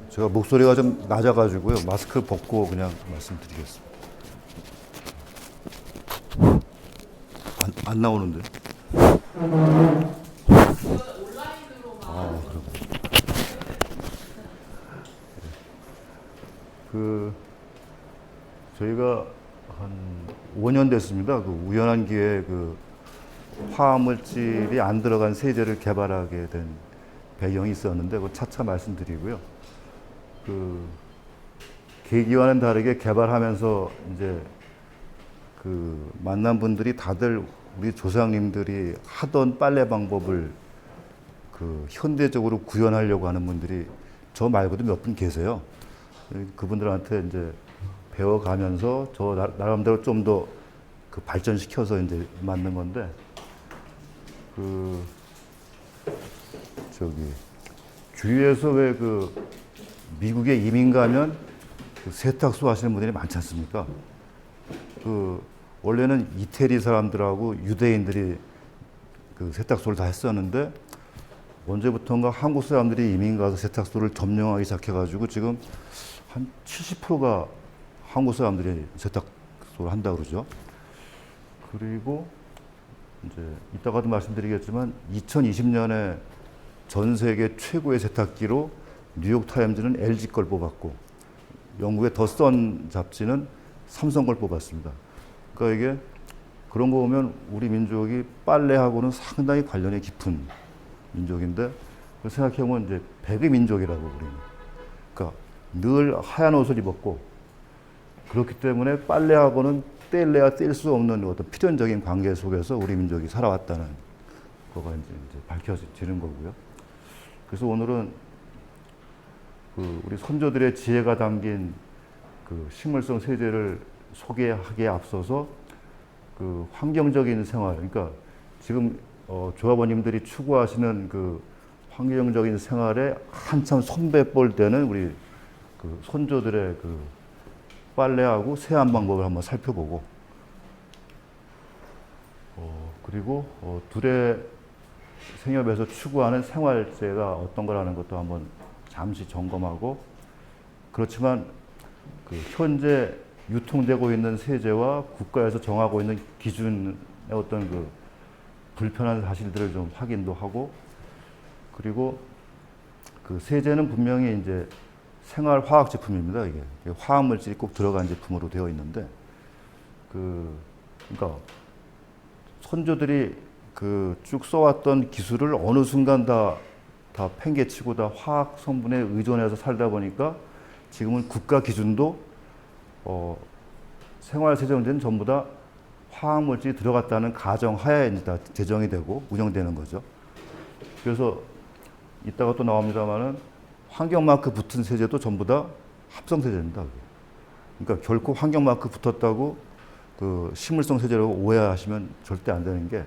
제가 목소리가 좀 낮아가지고요. 마스크 벗고 그냥 말씀드리겠습니다. 안 나오는데. 아, 그럼. 저희가 한 5년 됐습니다. 우연한 기회에 화학물질이 안 들어간 세제를 개발하게 된 배경이 있었는데, 차차 말씀드리고요. 계기와는 다르게 개발하면서 이제 만난 분들이 다들 우리 조상님들이 하던 빨래 방법을 현대적으로 구현하려고 하는 분들이 저 말고도 몇 분 계세요. 그분들한테 이제 배워가면서 저 나름대로 좀 더 발전시켜서 이제 만든 건데, 주위에서 왜 미국에 이민 가면 세탁소 하시는 분들이 많지 않습니까? 원래는 이태리 사람들하고 유대인들이 세탁소를 다 했었는데, 언제부턴가 한국 사람들이 이민 가서 세탁소를 점령하기 시작해가지고 지금 한 70%가 한국 사람들이 세탁소를 한다 그러죠. 그리고 이제 이따가도 말씀드리겠지만 2020년에 전 세계 최고의 세탁기로 뉴욕 타임즈는 LG 걸 뽑았고, 영국의 더 선 잡지는 삼성 걸 뽑았습니다. 그러니까 이게 그런 거 보면 우리 민족이 빨래하고는 상당히 관련이 깊은 민족인데, 생각해보면 이제 백의 민족이라고 우리는. 그러니까 늘 하얀 옷을 입었고, 그렇기 때문에 빨래하고는 뗄래야 뗄 수 없는 어떤 필연적인 관계 속에서 우리 민족이 살아왔다는 거가 이제 밝혀지는 거고요. 그래서 오늘은 우리 선조들의 지혜가 담긴 식물성 세제를 소개하기에 앞서서 환경적인 생활, 그러니까 지금 조합원님들이 추구하시는 환경적인 생활에 한참 손배볼 때는 우리 선조들의 빨래하고 세안 방법을 한번 살펴보고, 그리고 둘의 생협에서 추구하는 생활제가 어떤 거라는 것도 한번 잠시 점검하고, 그렇지만 현재 유통되고 있는 세제와 국가에서 정하고 있는 기준의 어떤 불편한 사실들을 좀 확인도 하고, 그리고 세제는 분명히 이제 생활 화학 제품입니다. 이게 화학 물질이 꼭 들어간 제품으로 되어 있는데, 그러니까 선조들이 쭉 써왔던 기술을 어느 순간 다 팽개치고 다 화학 성분에 의존해서 살다 보니까 지금은 국가 기준도 생활 세정제는 전부 다 화학 물질이 들어갔다는 가정 하에 이제 다 제정이 되고 운영되는 거죠. 그래서 이따가 또 나옵니다만은 환경 마크 붙은 세제도 전부 다 합성 세제입니다. 그러니까 결코 환경 마크 붙었다고 식물성 세제라고 오해하시면 절대 안 되는 게,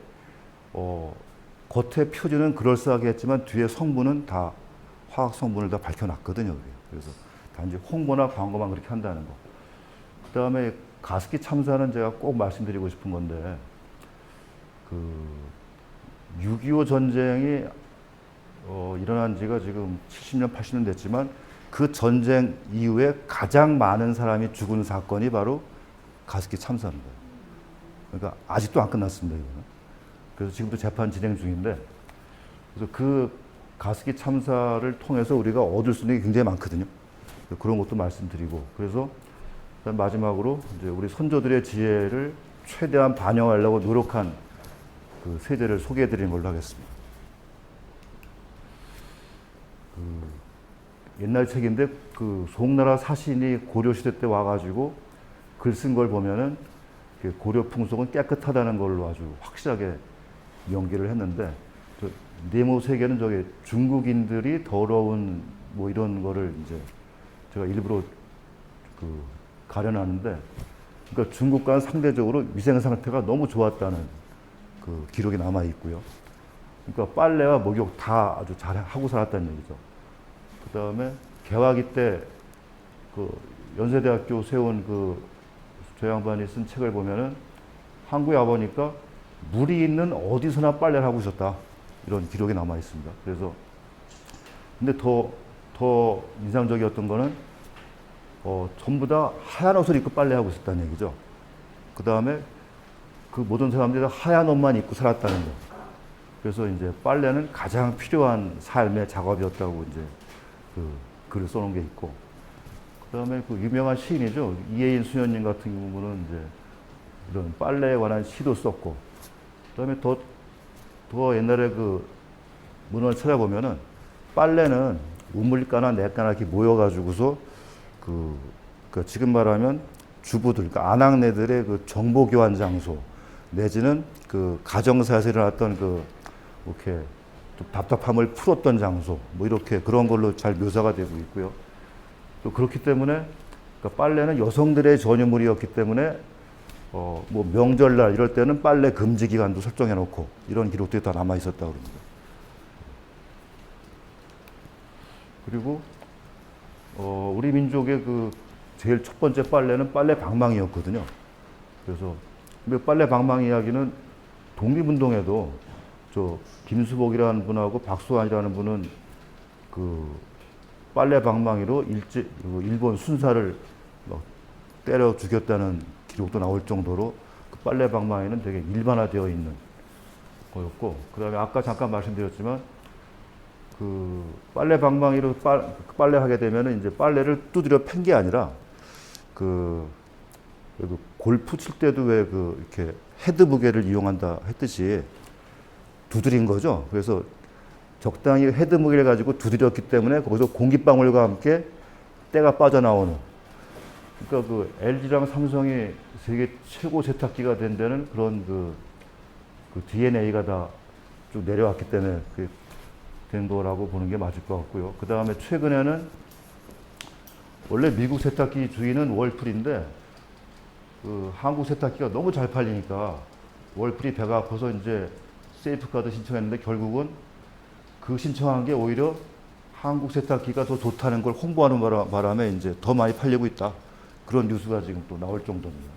겉에 표지는 그럴싸하게 했지만 뒤에 성분은 다 화학 성분을 다 밝혀놨거든요. 그래서 단지 홍보나 광고만 그렇게 한다는 거. 그 다음에 가습기 참사는 제가 꼭 말씀드리고 싶은 건데, 6.25 전쟁이 일어난 지가 지금 70년, 80년 됐지만 그 전쟁 이후에 가장 많은 사람이 죽은 사건이 바로 가습기 참사입니다. 그러니까 아직도 안 끝났습니다, 이거는. 그래서 지금도 재판 진행 중인데, 그래서 가습기 참사를 통해서 우리가 얻을 수 있는 게 굉장히 많거든요. 그런 것도 말씀드리고, 그래서 마지막으로 이제 우리 선조들의 지혜를 최대한 반영하려고 노력한 세제를 소개해 드리는 걸로 하겠습니다. 옛날 책인데 송나라 사신이 고려시대 때 와가지고 글 쓴 걸 보면은 고려 풍속은 깨끗하다는 걸로 아주 확실하게 연기를 했는데, 네모 세계는 저기 중국인들이 더러운 뭐 이런 거를 이제 제가 일부러 가려놨는데, 그러니까 중국과는 상대적으로 위생 상태가 너무 좋았다는 기록이 남아 있고요. 그러니까 빨래와 목욕 다 아주 잘 하고 살았다는 얘기죠. 그 다음에 개화기 때 연세대학교 세운 조 양반이 쓴 책을 보면은 한국에 와보니까 물이 있는 어디서나 빨래를 하고 있었다, 이런 기록이 남아 있습니다. 그래서 근데 더 더 인상적이었던 거는 전부 다 하얀 옷을 입고 빨래하고 있었다는 얘기죠. 그 다음에 그 모든 사람들이 다 하얀 옷만 입고 살았다는 거. 그래서 이제 빨래는 가장 필요한 삶의 작업이었다고 이제 그 글을 써놓은 게 있고, 그 다음에 그 유명한 시인이죠. 이혜인 수녀님 같은 경우는 이제 이런 빨래에 관한 시도 썼고, 그 다음에 더 옛날에 그 문헌을 찾아보면은 빨래는 우물가나 냇가나 이렇게 모여가지고서 그 지금 말하면 주부들, 그러니까 아낙네들의 그 정보 교환 장소 내지는 그 가정사에서 일어났던 그 이렇게 좀 답답함을 풀었던 장소, 뭐 이렇게 그런 걸로 잘 묘사가 되고 있고요. 또 그렇기 때문에 그러니까 빨래는 여성들의 전유물이었기 때문에 뭐 명절날 이럴 때는 빨래 금지 기간도 설정해 놓고 이런 기록들이 다 남아 있었다고 합니다. 그리고 우리 민족의 그 제일 첫 번째 빨래는 빨래 방망이였거든요. 그래서 빨래 방망이 이야기는 독립운동에도 저 김수복이라는 분하고 박수환이라는 분은 그 빨래 방망이로 일본 순사를 때려 죽였다는 기록도 나올 정도로 그 빨래 방망이는 되게 일반화되어 있는 거였고, 그 다음에 아까 잠깐 말씀드렸지만 그 빨래 방망이로 빨래하게 되면은 이제 빨래를 두드려 팬 게 아니라 그 골프 칠 때도 왜 그 이렇게 헤드 무게를 이용한다 했듯이 두드린 거죠. 그래서 적당히 헤드 무게를 가지고 두드렸기 때문에 거기서 공기방울과 함께 때가 빠져나오는. 그러니까 그 LG랑 삼성이 세계 최고 세탁기가 된 데는 그런 그 DNA가 다 쭉 내려왔기 때문에 된 거라고 보는 게 맞을 것 같고요. 그 다음에 최근에는 원래 미국 세탁기 주인은 월풀인데 그 한국 세탁기가 너무 잘 팔리니까 월풀이 배가 아파서 이제 세이프카드 신청했는데 결국은 그 신청한 게 오히려 한국 세탁기가 더 좋다는 걸 홍보하는 바람에 이제 더 많이 팔리고 있다. 그런 뉴스가 지금 또 나올 정도입니다.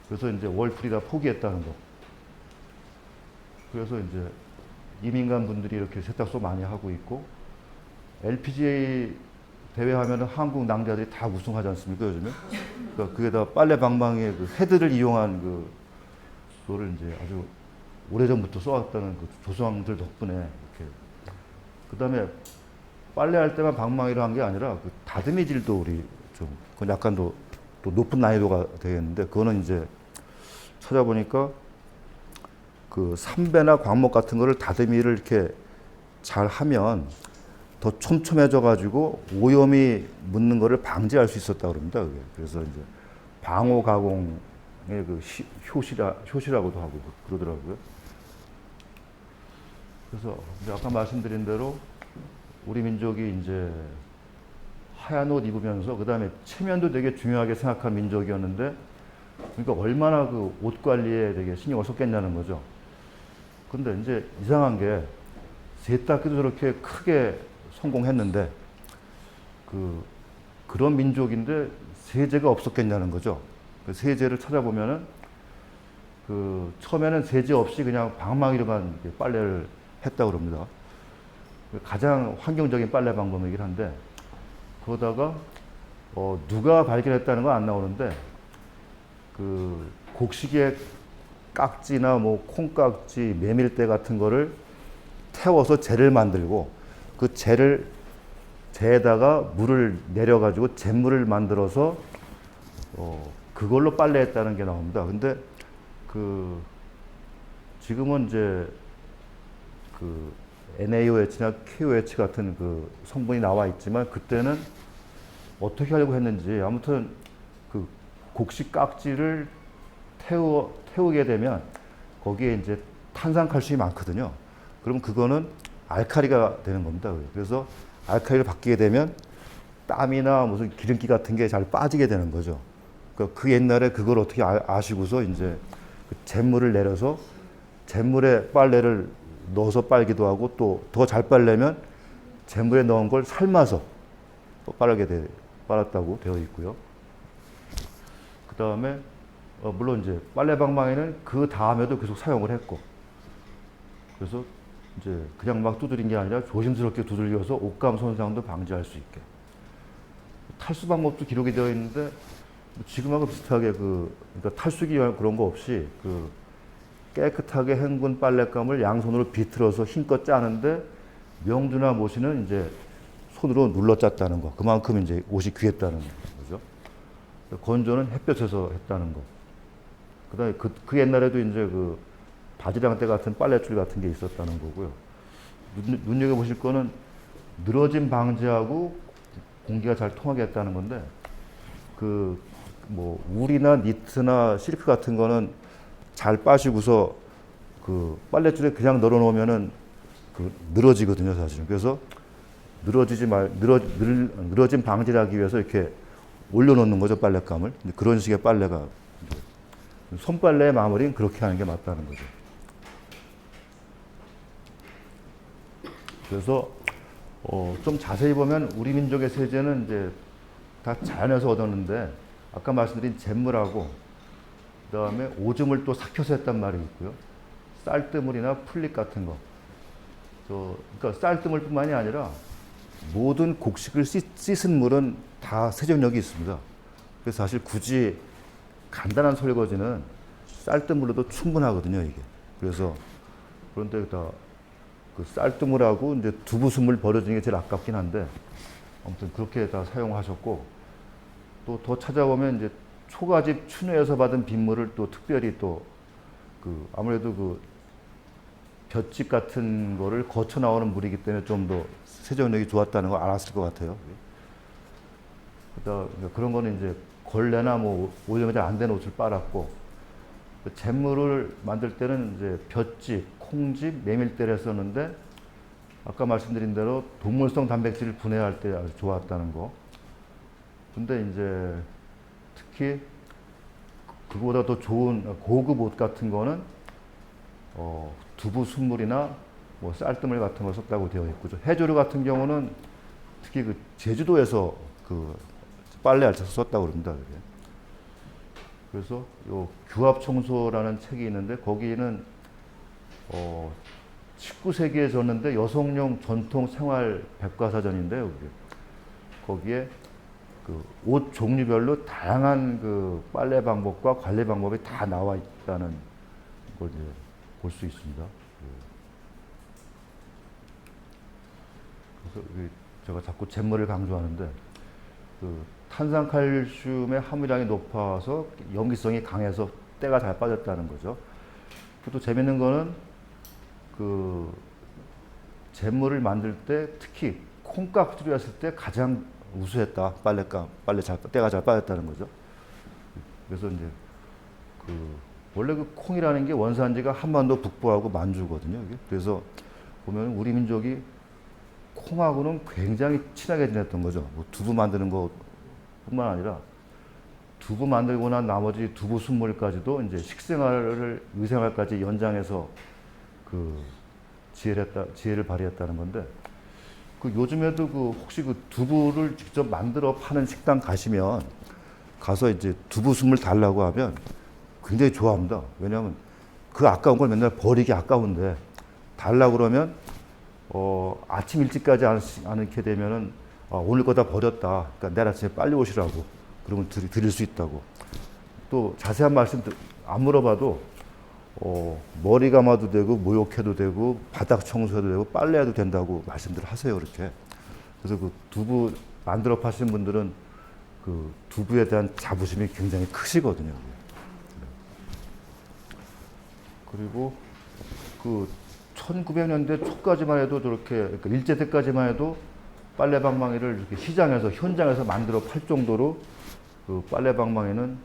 그래서 이제 월풀이 다 포기했다는 거. 그래서 이제 이민간 분들이 이렇게 세탁소 많이 하고 있고, LPGA 대회 하면은 한국 낭자들이 다 우승하지 않습니까, 요즘에? 그러니까 그게 다 빨래 방망이의 그 헤드를 이용한 그거를 이제 아주 오래전부터 써왔다는 그 조상들 덕분에 이렇게. 그 다음에 빨래할 때만 방망이로 한 게 아니라 그 다듬이질도 우리 좀, 그건 약간 또 높은 난이도가 되겠는데, 그거는 이제 찾아보니까 그 삼배나 광목 같은 거를 다듬이를 이렇게 잘 하면 더 촘촘해져 가지고 오염이 묻는 거를 방지할 수 있었다고 그럽니다. 그게. 그래서 이제 방호 가공의 그 효시라고도 하고 그러더라고요. 그래서 이제 아까 말씀드린 대로 우리 민족이 이제 하얀 옷 입으면서 그 다음에 체면도 되게 중요하게 생각한 민족이었는데, 그러니까 얼마나 그 옷 관리에 되게 신경을 썼겠냐는 거죠. 근데 이제 이상한 게 세탁기도 저렇게 크게 성공했는데 그런 민족인데 세제가 없었겠냐는 거죠. 그 세제를 찾아보면은 그 처음에는 세제 없이 그냥 방망이로만 빨래를 했다고 그럽니다. 가장 환경적인 빨래 방법이긴 한데, 그러다가 누가 발견했다는 건 안 나오는데 그 곡식의 깍지나 뭐 콩깍지, 메밀대 같은 거를 태워서 젤을 만들고 그 젤에다가 물을 내려가지고 잿물을 만들어서 그걸로 빨래했다는 게 나옵니다. 근데 그 지금은 이제 그 NaOH나 KOH 같은 그 성분이 나와 있지만 그때는 어떻게 하려고 했는지 아무튼 그 곡식 깍지를 태우게 되면 거기에 이제 탄산칼슘이 많거든요. 그럼 그거는 알카리가 되는 겁니다. 그래서 알카리를 바뀌게 되면 땀이나 무슨 기름기 같은 게 잘 빠지게 되는 거죠. 그 옛날에 그걸 어떻게 아시고서 이제 그 잿물을 내려서 잿물에 빨래를 넣어서 빨기도 하고 또 더 잘 빨려면 잿물에 넣은 걸 삶아서 또 빨았다고 되어 있고요. 그 다음에 물론 이제 빨래 방망이는 그 다음에도 계속 사용을 했고, 그래서 이제 그냥 막 두드린 게 아니라 조심스럽게 두들겨서 옷감 손상도 방지할 수 있게. 탈수 방법도 기록이 되어 있는데 지금하고 비슷하게 그러니까 탈수기 그런 거 없이 깨끗하게 헹군 빨랫감을 양손으로 비틀어서 힘껏 짜는데 명주나 모시는 이제 손으로 눌러 짰다는 거. 그만큼 이제 옷이 귀했다는 거죠. 건조는 햇볕에서 했다는 거. 그다음에 그 옛날에도 이제 바지랑대 같은 빨랫줄 같은 게 있었다는 거고요. 눈여겨 보실 거는 늘어짐 방지하고 공기가 잘 통하게 했다는 건데 뭐 울이나 니트나 실크 같은 거는 잘 빠시고서 빨랫줄에 그냥 널어 놓으면은 늘어지거든요, 사실은. 그래서 늘어짐 방지를 하기 위해서 이렇게 올려놓는 거죠, 빨랫감을. 그런 식의 빨래가 손빨래의 마무리는 그렇게 하는 게 맞다는 거죠. 그래서 좀 자세히 보면 우리 민족의 세제는 이제 다 자연에서 얻었는데 아까 말씀드린 잿물하고 그다음에 오줌을 또 삭혀서 했단 말이 있고요. 쌀뜨물이나 풀잎 같은 거. 그러니까 쌀뜨물뿐만이 아니라 모든 곡식을 씻은 물은 다 세정력이 있습니다. 그래서 사실 굳이 간단한 설거지는 쌀뜨물로도 충분하거든요, 이게. 그래서 그런데 쌀뜨물하고 이제 두부순물 버려지는 게 제일 아깝긴 한데 아무튼 그렇게 다 사용하셨고 또 더 찾아보면 이제 초가집 춘회에서 받은 빗물을 또 특별히 아무래도 볏짚 같은 거를 거쳐 나오는 물이기 때문에 좀 더 세정력이 좋았다는 걸 알았을 것 같아요. 그런 거는 이제 걸레나 뭐 오염이 잘 안 된 옷을 빨았고 잿물을 만들 때는 이제 볏짚, 콩짚, 메밀대를 했었는데 아까 말씀드린 대로 동물성 단백질을 분해할 때 아주 좋았다는 거. 근데 이제 특히 그거보다 더 좋은 고급 옷 같은 거는 두부 순물이나 뭐 쌀뜨물 같은 걸 썼다고 되어 있고 해조류 같은 경우는 특히 제주도에서 빨래할 때 썼다고 그럽니다. 그게. 그래서 요 규합청소라는 책이 있는데 거기는 19세기에 졌는데 여성용 전통 생활 백과사전인데요. 거기에 옷 종류별로 다양한 빨래 방법과 관리 방법이 다 나와 있다는 걸 이제 볼 수 있습니다. 그래서 제가 자꾸 잿물을 강조하는데 탄산칼슘의 함유량이 높아서 염기성이 강해서 때가 잘 빠졌다는 거죠. 또 재밌는 거는 잿물을 만들 때 특히 콩깍지로 했을 때 가장 우수했다. 때가 잘 빠졌다는 거죠. 그래서 이제 원래 콩이라는 게 원산지가 한반도 북부하고 만주거든요. 그래서 보면 우리 민족이 콩하고는 굉장히 친하게 지냈던 거죠. 뭐 두부 만드는 것뿐만 아니라 두부 만들고 난 나머지 두부 순물까지도 이제 의생활까지 연장해서 지혜를 발휘했다는 건데 요즘에도 혹시 두부를 직접 만들어 파는 식당 가서 이제 두부 순물 달라고 하면 굉장히 좋아합니다. 왜냐하면 아까운 걸 맨날 버리기 아까운데 달라고 그러면 아침 일찍까지 않게 되면은 오늘 거 다 버렸다. 그러니까 내일 아침에 빨리 오시라고. 그러면 드릴 수 있다고. 또 자세한 말씀 안 물어봐도 머리 감아도 되고 모욕해도 되고 바닥 청소해도 되고 빨래해도 된다고 말씀들 하세요. 이렇게. 그래서 두부 만들어 파시는 분들은 두부에 대한 자부심이 굉장히 크시거든요. 그리고 1900년대 초까지만 해도 그러니까 일제 때까지만 해도 빨래방망이를 이렇게 시장에서 현장에서 만들어 팔 정도로 빨래방망이는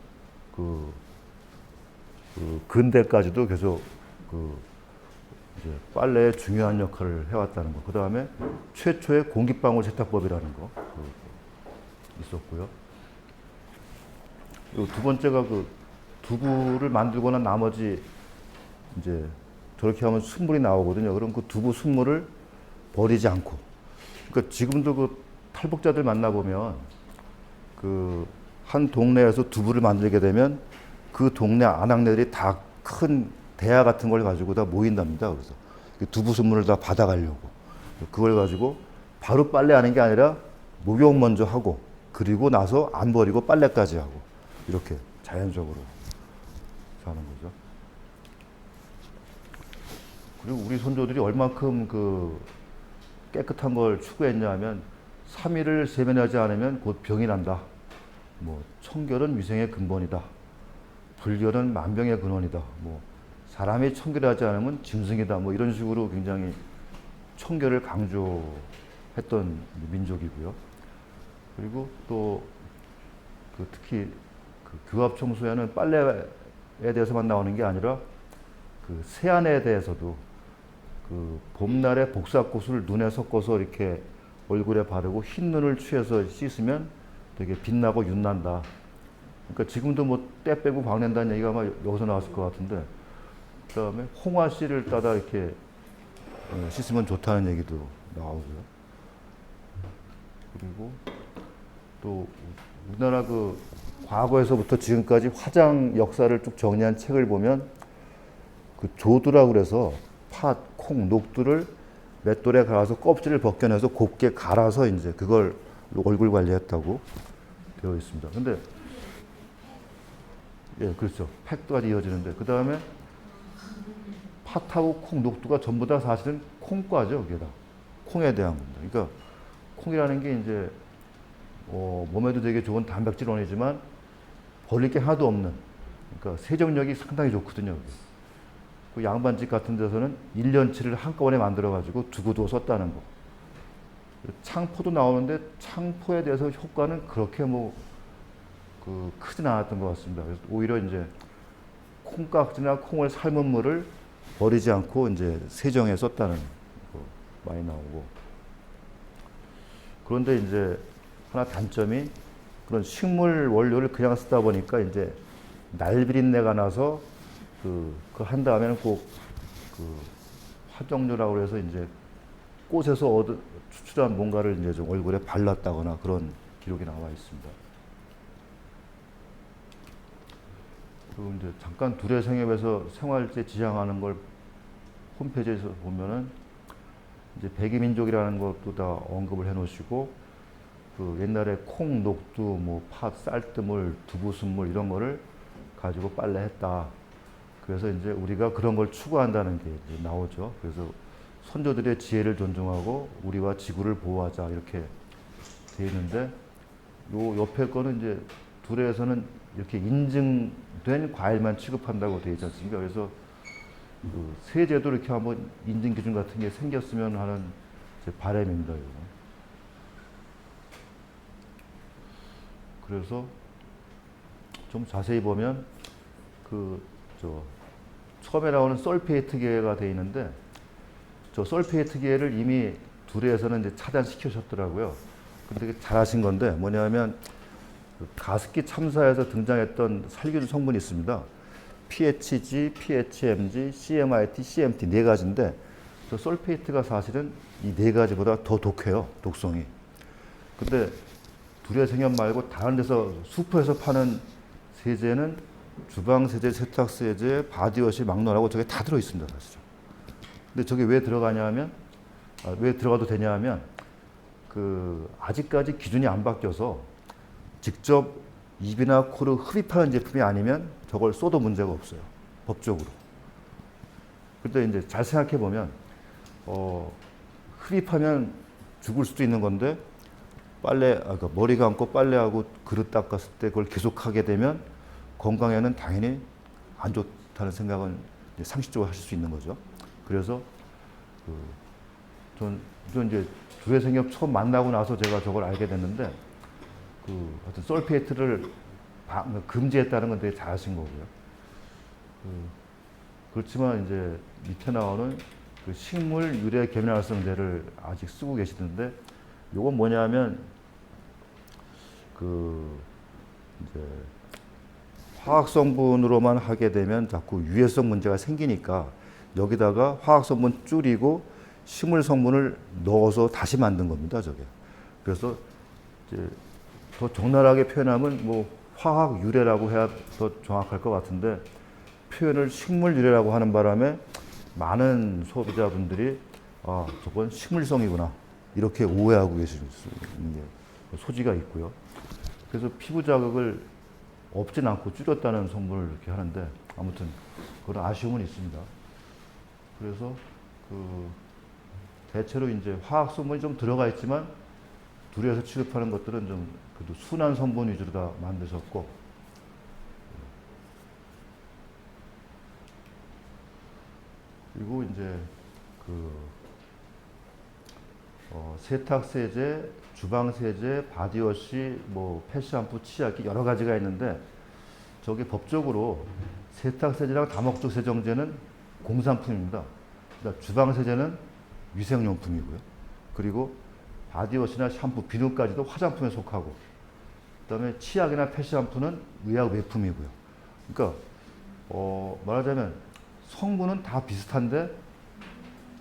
근대까지도 계속 이제 빨래에 중요한 역할을 해왔다는 거. 그 다음에 최초의 공기방울 세탁법이라는 거 있었고요. 두 번째가 두부를 만들고 난 나머지 이제 저렇게 하면 순물이 나오거든요. 그럼 두부 순물을 버리지 않고. 그러니까 지금도 탈북자들 만나보면 한 동네에서 두부를 만들게 되면 그 동네 아낙네들이 다 큰 대야 같은 걸 가지고 다 모인답니다. 그래서 그 두부순물을 다 받아가려고. 그걸 가지고 바로 빨래하는 게 아니라 목욕 먼저 하고 그리고 나서 안 버리고 빨래까지 하고 이렇게 자연적으로 사는 거죠. 그리고 우리 선조들이 얼만큼 그 깨끗한 걸 추구했냐 하면 3일을 세면하지 않으면 곧 병이 난다. 뭐 청결은 위생의 근본이다. 불결은 만병의 근원이다. 뭐 사람이 청결하지 않으면 짐승이다. 뭐 이런 식으로 굉장히 청결을 강조했던 민족이고요. 그리고 또 그 특히 그 교합 청소에는 빨래에 대해서만 나오는 게 아니라 그 세안에 대해서도 그 봄날에 복사꽃을 눈에 섞어서 이렇게 얼굴에 바르고 흰 눈을 취해서 씻으면 되게 빛나고 윤난다. 그러니까 지금도 뭐 때 빼고 광낸다는 얘기가 아마 여기서 나왔을 것 같은데, 그다음에 홍화 씨를 따다 이렇게 씻으면 좋다는 얘기도 나오고요. 그리고 또 우리나라 그 과거에서부터 지금까지 화장 역사를 쭉 정리한 책을 보면 그 조두라고 그래서 팥, 콩, 녹두를 맷돌에 갈아서 껍질을 벗겨내서 곱게 갈아서 이제 그걸 얼굴 관리했다고 되어 있습니다. 근데 예, 그렇죠. 팩도까지 이어지는데 그 다음에 팥하고 콩, 녹두가 전부 다 사실은 콩과죠. 그게 다 콩에 대한 겁니다. 그러니까 콩이라는 게 이제 몸에도 되게 좋은 단백질원이지만 버릴 게 하나도 없는, 그러니까 세정력이 상당히 좋거든요. 그 양반집 같은 데서는 1년치를 한꺼번에 만들어가지고 두고두고 썼다는 거. 창포도 나오는데 창포에 대해서 효과는 그렇게 뭐 크진 않았던 것 같습니다. 그래서 오히려 이제 콩깍지나 콩을 삶은 물을 버리지 않고 이제 세정에 썼다는 거 많이 나오고. 그런데 이제 하나 단점이 그런 식물 원료를 그냥 쓰다 보니까 이제 날비린내가 나서 그 한 다음에는 꼭 그 화정류라고 해서 이제 꽃에서 추출한 뭔가를 이제 좀 얼굴에 발랐다거나 그런 기록이 나와 있습니다. 그리고 이제 잠깐 두레생협에서 생활제 지향하는 걸 홈페이지에서 보면은 이제 백이민족이라는 것도 다 언급을 해놓으시고, 그 옛날에 콩, 녹두, 뭐 팥, 쌀뜨물, 두부순물 이런 거를 가지고 빨래했다. 그래서 이제 우리가 그런 걸 추구한다는 게 이제 나오죠. 그래서 선조들의 지혜를 존중하고 우리와 지구를 보호하자 이렇게 돼 있는데, 요 옆에 거는 이제 둘에서는 이렇게 인증된 과일만 취급한다고 되어 있지 않습니까? 그래서 그 세제도 이렇게 한번 인증 기준 같은 게 생겼으면 하는 제 바람입니다. 이거. 그래서 좀 자세히 보면 처음에 나오는 설페이트계가 돼 있는데, 저 설페이트계를 이미 두레에서는 이제 차단시키셨더라고요. 근데 잘하신 건데 뭐냐면 가습기 참사에서 등장했던 살균 성분이 있습니다. PHG, PHMG, CMIT, CMT 네 가지인데 저 설페이트가 사실은 이 네 가지보다 더 독해요. 독성이. 근데 두레생협 말고 다른 데서 슈퍼에서 파는 세제는 주방세제, 세탁세제, 바디워시, 막론하고 저게 다 들어있습니다. 사실은. 근데 저게 왜 들어가냐 하면, 왜 들어가도 되냐 하면 아직까지 기준이 안 바뀌어서 직접 입이나 코를 흡입하는 제품이 아니면 저걸 써도 문제가 없어요. 법적으로. 근데 이제 잘 생각해 보면 흡입하면 죽을 수도 있는 건데 그러니까 머리 감고 빨래하고 그릇 닦았을 때 그걸 계속 하게 되면 건강에는 당연히 안 좋다는 생각은 상식적으로 하실 수 있는 거죠. 그래서 전 이제 두레생협 처음 만나고 나서 제가 저걸 알게 됐는데 하여튼 설페이트를 금지했다는 건 되게 잘하신 거고요. 그렇지만 이제 밑에 나오는 그 식물 유래 계면활성제를 아직 쓰고 계시는데, 요건 뭐냐면 이제 화학 성분으로만 하게 되면 자꾸 유해성 문제가 생기니까 여기다가 화학 성분 줄이고 식물 성분을 넣어서 다시 만든 겁니다, 저게. 그래서 이제 더 적나라하게 표현하면 뭐 화학 유래라고 해야 더 정확할 것 같은데, 표현을 식물 유래라고 하는 바람에 많은 소비자분들이 아, 저건 식물성이구나 이렇게 오해하고 계시는 게 소지가 있고요. 그래서 피부 자극을 없진 않고 줄였다는 성분을 이렇게 하는데 아무튼 그런 아쉬움은 있습니다. 그래서 대체로 이제 화학 성분이 좀 들어가 있지만 두려에서 취급하는 것들은 좀 그래도 순한 성분 위주로 다 만드셨고, 그리고 이제 세탁세제, 주방세제, 바디워시, 뭐 패션샴푸, 치약기 여러 가지가 있는데 저게 법적으로 세탁세제랑 다목적 세정제는 공산품입니다. 그러니까 주방세제는 위생용품이고요. 그리고 바디워시나 샴푸, 비누까지도 화장품에 속하고, 그다음에 치약이나 패션샴푸는 의약 외품이고요. 그러니까 말하자면 성분은 다 비슷한데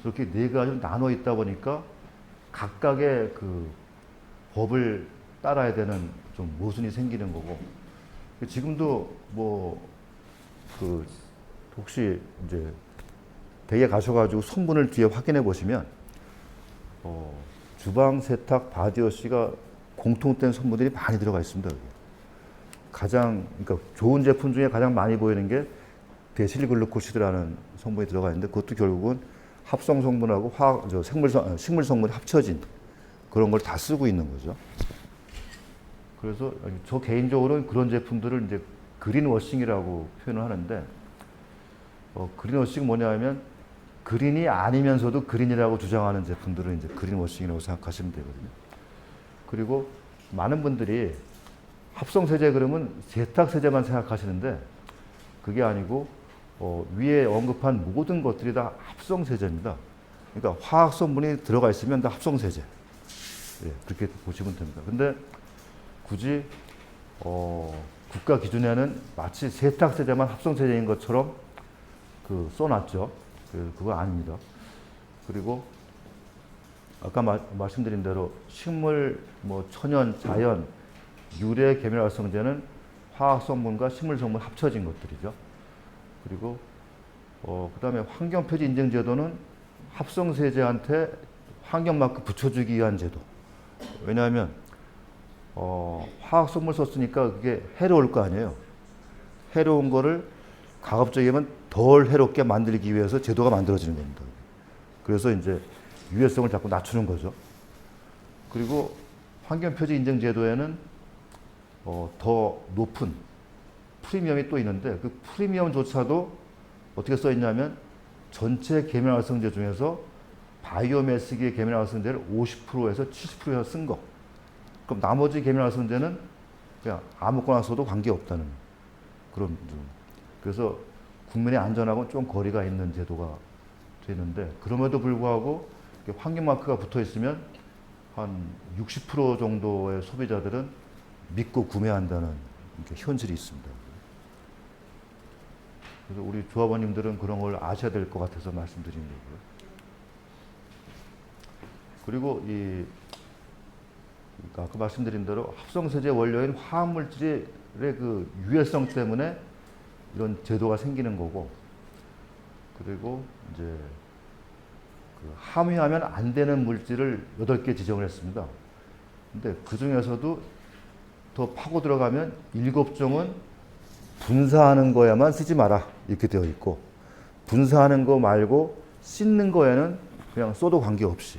저렇게 네 가지로 나눠 있다 보니까 각각의 그 법을 따라야 되는 좀 모순이 생기는 거고, 지금도 혹시 이제 댁에 가셔가지고 성분을 뒤에 확인해 보시면 주방 세탁 바디워시가 공통된 성분들이 많이 들어가 있습니다. 여기. 그러니까 좋은 제품 중에 가장 많이 보이는 게 데실글루코시드라는 성분이 들어가 있는데 그것도 결국은 합성 성분하고 식물 성분이 합쳐진 그런 걸 다 쓰고 있는 거죠. 그래서 저 개인적으로는 그런 제품들을 이제 그린워싱이라고 표현을 하는데, 그린워싱은 뭐냐면 그린이 아니면서도 그린이라고 주장하는 제품들을 이제 그린워싱이라고 생각하시면 되거든요. 그리고 많은 분들이 합성세제 그러면 세탁세제만 생각하시는데 그게 아니고 위에 언급한 모든 것들이 다 합성세제입니다. 그러니까 화학 성분이 들어가 있으면 다 합성세제. 예, 그렇게 보시면 됩니다. 근데 굳이 국가 기준에는 마치 세탁세제만 합성세제인 것처럼 써놨죠. 그거 아닙니다. 그리고 아까 말씀드린 대로 식물, 천연, 자연, 유래 계면활성제는 화학 성분과 식물 성분 합쳐진 것들이죠. 그리고 그다음에 환경표지 인증 제도는 합성세제한테 환경마크 붙여주기 위한 제도. 왜냐하면 화학 성분을 썼으니까 그게 해로울 거 아니에요. 해로운 거를 가급적이면 덜 해롭게 만들기 위해서 제도가 만들어지는 겁니다. 그래서 이제 유해성을 자꾸 낮추는 거죠. 그리고 환경표지 인증 제도에는 더 높은 프리미엄이 또 있는데 그 프리미엄조차도 어떻게 써 있냐면 전체 계면활성제 중에서 바이오매스기의 계면활성제를 50%에서 70%에서 쓴 거. 그럼 나머지 계면활성제는 그냥 아무거나 써도 관계없다는 그런. 그래서 국민의 안전하고는 좀 거리가 있는 제도가 되는데, 그럼에도 불구하고 환경마크가 붙어 있으면 한 60% 정도의 소비자들은 믿고 구매한다는 현실이 있습니다. 그래서 우리 조합원님들은 그런 걸 아셔야 될 것 같아서 말씀드리는 거고요. 그리고 그러니까 아까 말씀드린 대로 합성세제 원료인 화학물질의 그 유해성 때문에 이런 제도가 생기는 거고, 그리고 이제 함유하면 안 되는 물질을 8개 지정을 했습니다. 근데 그 중에서도 더 파고 들어가면 7종은 분사하는 거야만 쓰지 마라 이렇게 되어 있고, 분사하는 거 말고 씻는 거에는 그냥 써도 관계없이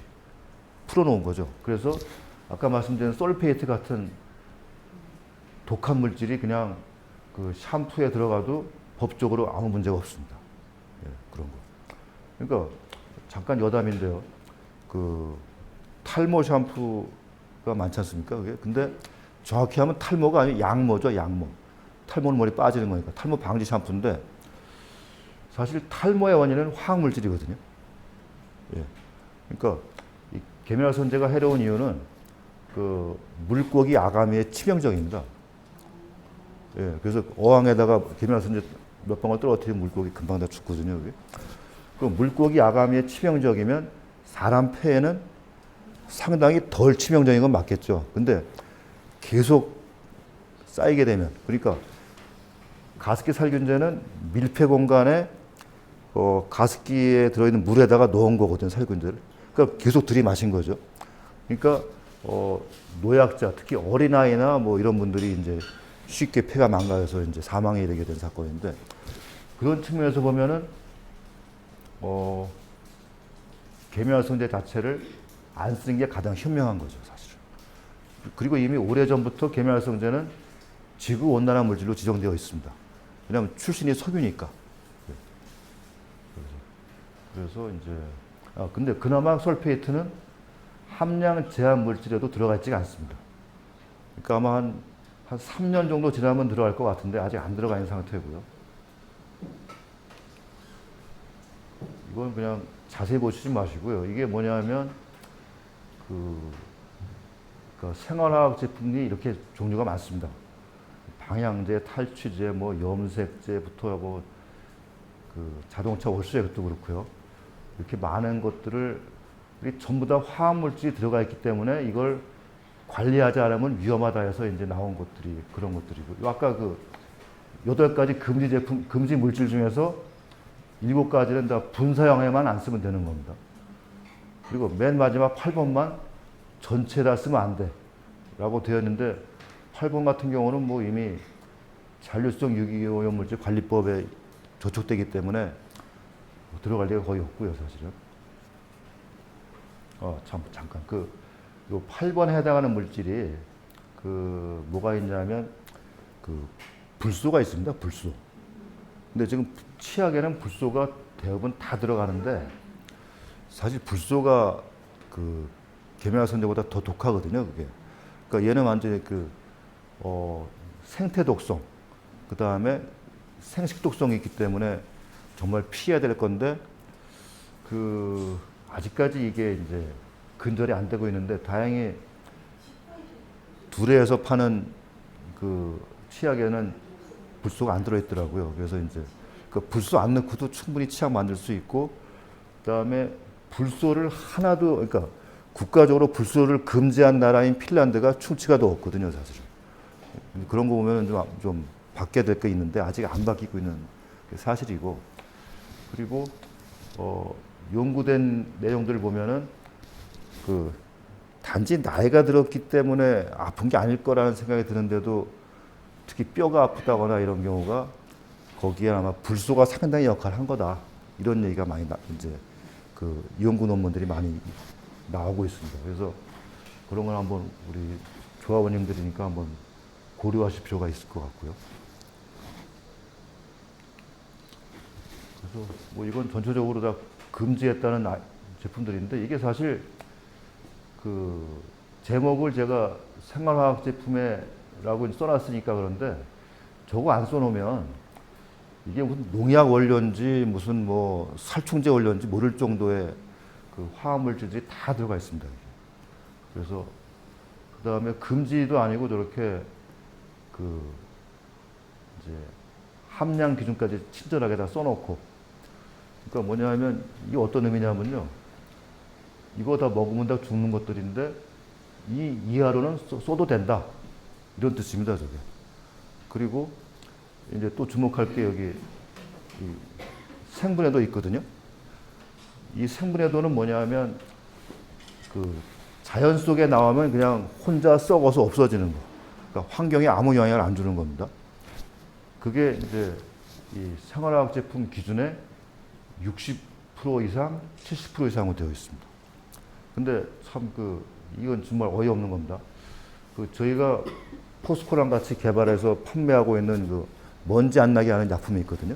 풀어놓은 거죠. 그래서 아까 말씀드린 솔페이트 같은 독한 물질이 그냥 그 샴푸에 들어가도 법적으로 아무 문제가 없습니다. 예, 그런 거. 그러니까 잠깐 여담인데요. 탈모 샴푸가 많지 않습니까? 그게? 근데 정확히 하면 탈모가 아니고 양모죠, 양모. 탈모는 머리 빠지는 거니까 탈모 방지 샴푸인데 사실 탈모의 원인은 화학물질이거든요. 예. 그러니까 이 계면활성제가 해로운 이유는 물고기 아가미에 치명적입니다. 예. 그래서 어항에다가 계면활성제 몇 방울 떨어뜨리면 물고기 금방 다 죽거든요. 여기. 그럼 물고기 아가미에 치명적이면 사람 폐에는 상당히 덜 치명적인 건 맞겠죠. 근데 계속 쌓이게 되면, 그러니까 가습기 살균제는 밀폐 공간에 가습기에 들어있는 물에다가 넣은 거거든요, 살균제를. 그러니까 계속 들이마신 거죠. 그러니까 노약자, 특히 어린아이나 뭐 이런 분들이 이제 쉽게 폐가 망가져서 이제 사망에 이르게 된 사건인데, 그런 측면에서 보면은 계면활성제 자체를 안 쓰는 게 가장 현명한 거죠, 사실은. 그리고 이미 오래전부터 계면활성제는 지구온난화 물질로 지정되어 있습니다. 왜냐하면 출신이 석유니까. 그래서 이제 근데 그나마 설페이트는 함량 제한 물질에도 들어가 있지가 않습니다. 그러니까 아마 한 3년 정도 지나면 들어갈 것 같은데 아직 안 들어가 있는 상태고요. 이건 그냥 자세히 보시지 마시고요. 이게 뭐냐면 그러니까 생활화학 제품이 이렇게 종류가 많습니다. 방향제, 탈취제, 뭐 염색제부터 뭐 자동차 월수제도 그렇고요. 이렇게 많은 것들을 전부 다 화학물질이 들어가 있기 때문에 이걸 관리하지 않으면 위험하다 해서 이제 나온 것들이 그런 것들이고, 아까 8가지 금지 제품, 금지 물질 중에서 7가지는 다 분사형에만 안 쓰면 되는 겁니다. 그리고 맨 마지막 8번만 전체 다 쓰면 안 돼 라고 되어 있는데, 8번 같은 경우는 뭐 이미 잔류성 유기오염물질 관리법에 저촉되기 때문에 들어갈 리가 거의 없고요, 사실은. 잠깐. 요 8번에 해당하는 물질이 뭐가 있냐면 불소가 있습니다, 불소. 근데 지금 치약에는 불소가 대부분 다 들어가는데, 사실 불소가 계면활성제보다 더 독하거든요, 그게. 그러니까 얘는 완전히 생태 독성, 그 다음에 생식 독성이 있기 때문에 정말 피해야 될 건데, 아직까지 이게 이제 근절이 안 되고 있는데, 다행히 두레에서 파는 치약에는 불소가 안 들어있더라고요. 그래서 이제 불소 안 넣고도 충분히 치약 만들 수 있고, 그 다음에 불소를 하나도, 그러니까 국가적으로 불소를 금지한 나라인 핀란드가 충치가 더 없거든요, 사실은. 그런 거 보면 좀 바뀌어야 될 게 있는데 아직 안 바뀌고 있는 게 사실이고, 그리고 연구된 내용들을 보면은 단지 나이가 들었기 때문에 아픈 게 아닐 거라는 생각이 드는데도, 특히 뼈가 아프다거나 이런 경우가 거기에 아마 불소가 상당히 역할을 한 거다, 이런 얘기가 많이 이제 연구 논문들이 많이 나오고 있습니다. 그래서 그런 걸 한번 우리 조합원님들이니까 한번 고려하실 필요가 있을 것 같고요. 그래서 뭐 이건 전체적으로 다 금지했다는 제품들인데, 이게 사실 제목을 제가 생활화학 제품에라고 써놨으니까 그런데, 저거 안 써놓으면 이게 무슨 농약 원료인지 무슨 뭐 살충제 원료인지 모를 정도의 화학물질들이 다 들어가 있습니다. 그래서 그 다음에 금지도 아니고 저렇게 이제 함량 기준까지 친절하게 다 써놓고, 그러니까 뭐냐면 이게 어떤 의미냐면요, 이거 다 먹으면 다 죽는 것들인데 이 이하로는 써도 된다, 이런 뜻입니다, 저게. 그리고 이제 또 주목할 게 여기 생분해도 있거든요. 이 생분해도는 뭐냐면 자연 속에 나오면 그냥 혼자 썩어서 없어지는 거. 그러니까 환경에 아무 영향을 안 주는 겁니다. 그게 이제 이 생활화학 제품 기준에 60% 이상, 70% 이상으로 되어 있습니다. 근데 참 이건 정말 어이없는 겁니다. 저희가 포스코랑 같이 개발해서 판매하고 있는 먼지 안 나게 하는 약품이 있거든요.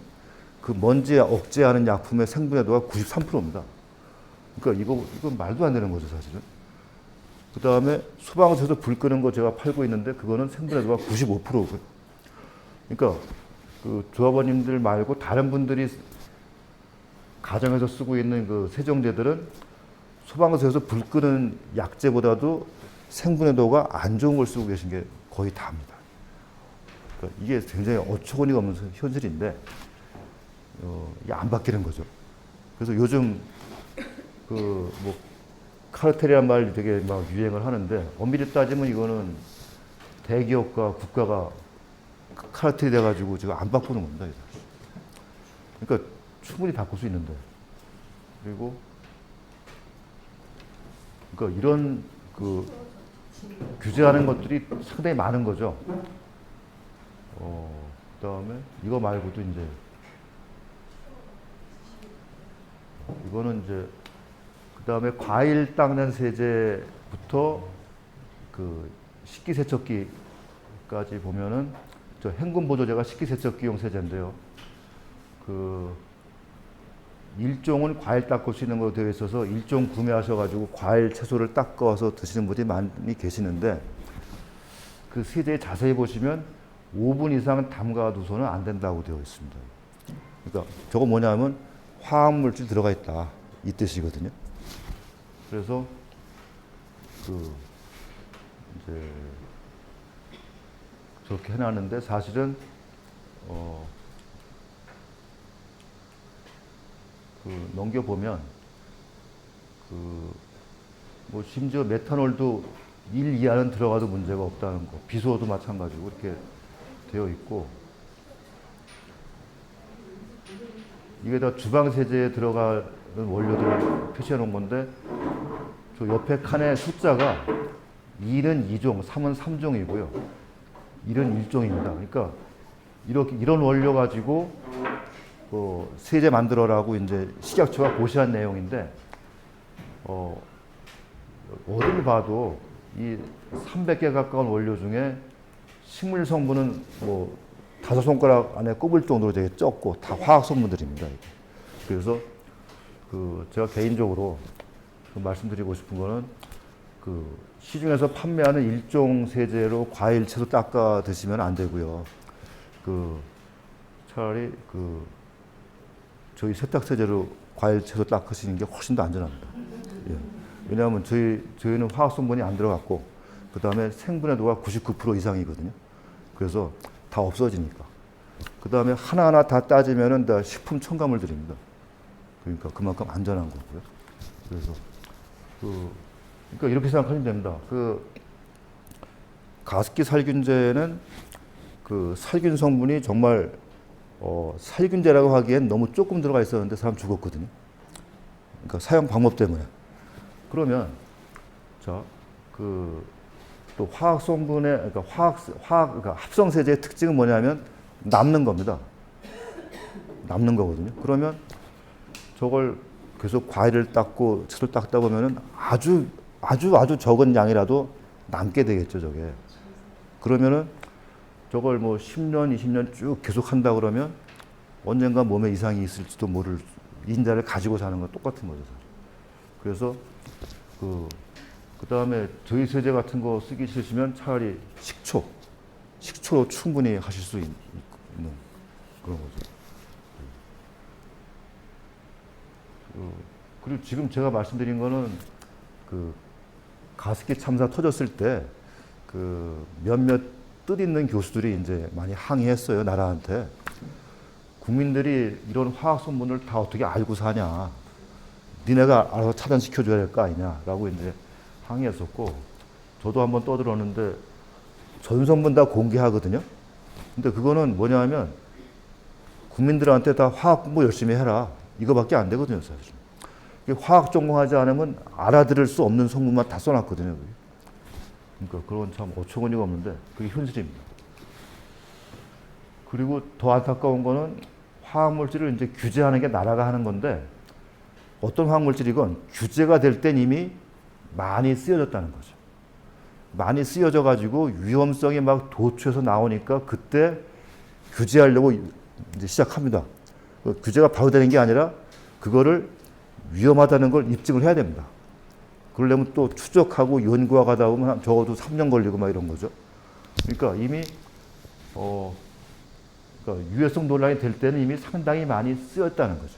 먼지 억제하는 약품의 생분해도가 93%입니다. 그러니까 이건 말도 안 되는 거죠, 사실은. 그 다음에 소방서에서 불 끄는 거 제가 팔고 있는데, 그거는 생분해도가 95%고요. 그러니까 조합원님들 말고 다른 분들이 가정에서 쓰고 있는 세정제들은 소방서에서 불 끄는 약제보다도 생분해도가 안 좋은 걸 쓰고 계신 게 거의 다입니다. 그러니까 이게 굉장히 어처구니가 없는 현실인데, 이게 안 바뀌는 거죠. 그래서 요즘 뭐 카르텔이란 말 되게 막 유행을 하는데, 엄밀히 따지면 이거는 대기업과 국가가 카르텔이 돼가지고 지금 안 바꾸는 겁니다. 그러니까 충분히 바꿀 수 있는데. 그리고 그러니까 이런 그 규제하는 것들이 상당히 많은 거죠. 그다음에 이거 말고도 이제 이거는 이제 그다음에 과일 닦는 세제부터 그 식기세척기까지 보면은 저 행군보조제가 식기세척기용 세제인데요. 그 일종은 과일 닦을 수 있는 거 되어 있어서 일종 구매하셔가지고 과일 채소를 닦아서 드시는 분이 많이 계시는데 그 세제에 자세히 보시면 5분 이상 담가두서는 안 된다고 되어 있습니다. 그러니까 저거 뭐냐면 화학물질 들어가 있다 이 뜻이거든요. 그래서 그 이제 저렇게 해놨는데 사실은 그 넘겨보면 그 뭐 심지어 메탄올도 1 이하는 들어가도 문제가 없다는 거, 비소도 마찬가지고 이렇게 되어 있고 이게 다 주방 세제에 들어가는 원료들을 표시해 놓은 건데 저 옆에 칸의 숫자가 1은 2종, 3은 3종이고요. 1은 1종입니다. 그러니까 이렇게 이런 원료 가지고 세제 만들어라고 이제 식약처가 고시한 내용인데 어딜 봐도 이 300개 가까운 원료 중에 식물 성분은 뭐 5손가락 안에 꼽을 정도로 되게 적고 다 화학 성분들입니다. 그래서 그 제가 개인적으로 그 말씀드리고 싶은 거는 그 시중에서 판매하는 일종 세제로 과일 채소 닦아 드시면 안 되고요. 그 차라리 그 저희 세탁 세제로 과일 채소 닦으시는 게 훨씬 더 안전합니다. 예. 왜냐하면 저희는 화학 성분이 안 들어갔고 그 다음에 생분해도가 99% 이상이거든요. 그래서 다 없어지니까. 그 다음에 하나하나 다 따지면은 다 식품 첨가물들입니다. 그러니까 그만큼 안전한 거고요. 그래서 그러니까 이렇게 생각하시면 됩니다. 그 가습기 살균제는 그 살균 성분이 정말 살균제라고 하기엔 너무 조금 들어가 있었는데 사람 죽었거든요. 그러니까 사용 방법 때문에. 그러면 또 화학 성분의 그러니까 합성 세제의 특징은 뭐냐면 남는 겁니다. 남는 거거든요. 그러면 저걸 계속 과일을 닦고 채소를 닦다 보면은 아주 적은 양이라도 남게 되겠죠, 저게. 그러면은 저걸 뭐 10년, 20년 쭉 계속 한다 그러면 언젠가 몸에 이상이 있을지도 모를 인자를 가지고 사는 건 똑같은 거죠. 그래서 그 다음에 저희 세제 같은 거 쓰기 싫으시면 차라리 식초로 충분히 하실 수 있는 그런 거죠. 그리고 지금 제가 말씀드린 거는 그 가습기 참사 터졌을 때 그 몇몇 뜻있는 교수들이 이제 많이 항의했어요, 나라한테. 국민들이 이런 화학 성분을 다 어떻게 알고 사냐. 니네가 알아서 차단시켜줘야 될 거 아니냐라고 이제 항의했었고, 저도 한번 떠들었는데 전 성분 다 공개하거든요. 근데 그거는 뭐냐면 국민들한테 다 화학 공부 열심히 해라. 이거밖에 안 되거든요, 사실. 화학 전공하지 않으면 알아들을 수 없는 성분만 다 써놨거든요. 그러니까 그건 참 어처구니가 없는데 그게 현실입니다. 그리고 더 안타까운 거는 화학물질을 이제 규제하는 게 나라가 하는 건데 어떤 화학물질이건 규제가 될 땐 이미 많이 쓰여졌다는 거죠. 많이 쓰여져 가지고 위험성이 막 도처에서 나오니까 그때 규제하려고 이제 시작합니다. 규제가 바로 되는 게 아니라 그거를 위험하다는 걸 입증을 해야 됩니다. 그러려면 또 추적하고 연구가 가다 보면 적어도 3년 걸리고 막 이런 거죠. 그러니까 이미 그러니까 유해성 논란이 될 때는 이미 상당히 많이 쓰였다는 거죠.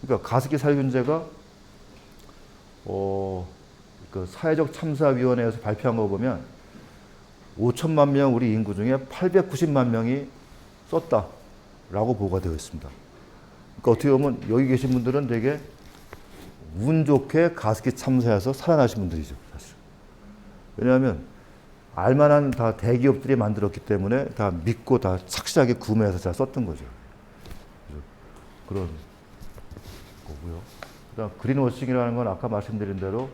그러니까 가습기 살균제가 그 사회적 참사위원회에서 발표한 거 보면 5천만 명 우리 인구 중에 890만 명이 썼다라고 보고가 되어 있습니다. 그러니까 어떻게 보면 여기 계신 분들은 되게 운 좋게 가습기 참사에서 살아나신 분들이죠, 사실. 왜냐하면 알만한 다 대기업들이 만들었기 때문에 다 믿고 다 착실하게 구매해서 잘 썼던 거죠. 그런 거고요. 그다음 그린워싱이라는 건 아까 말씀드린 대로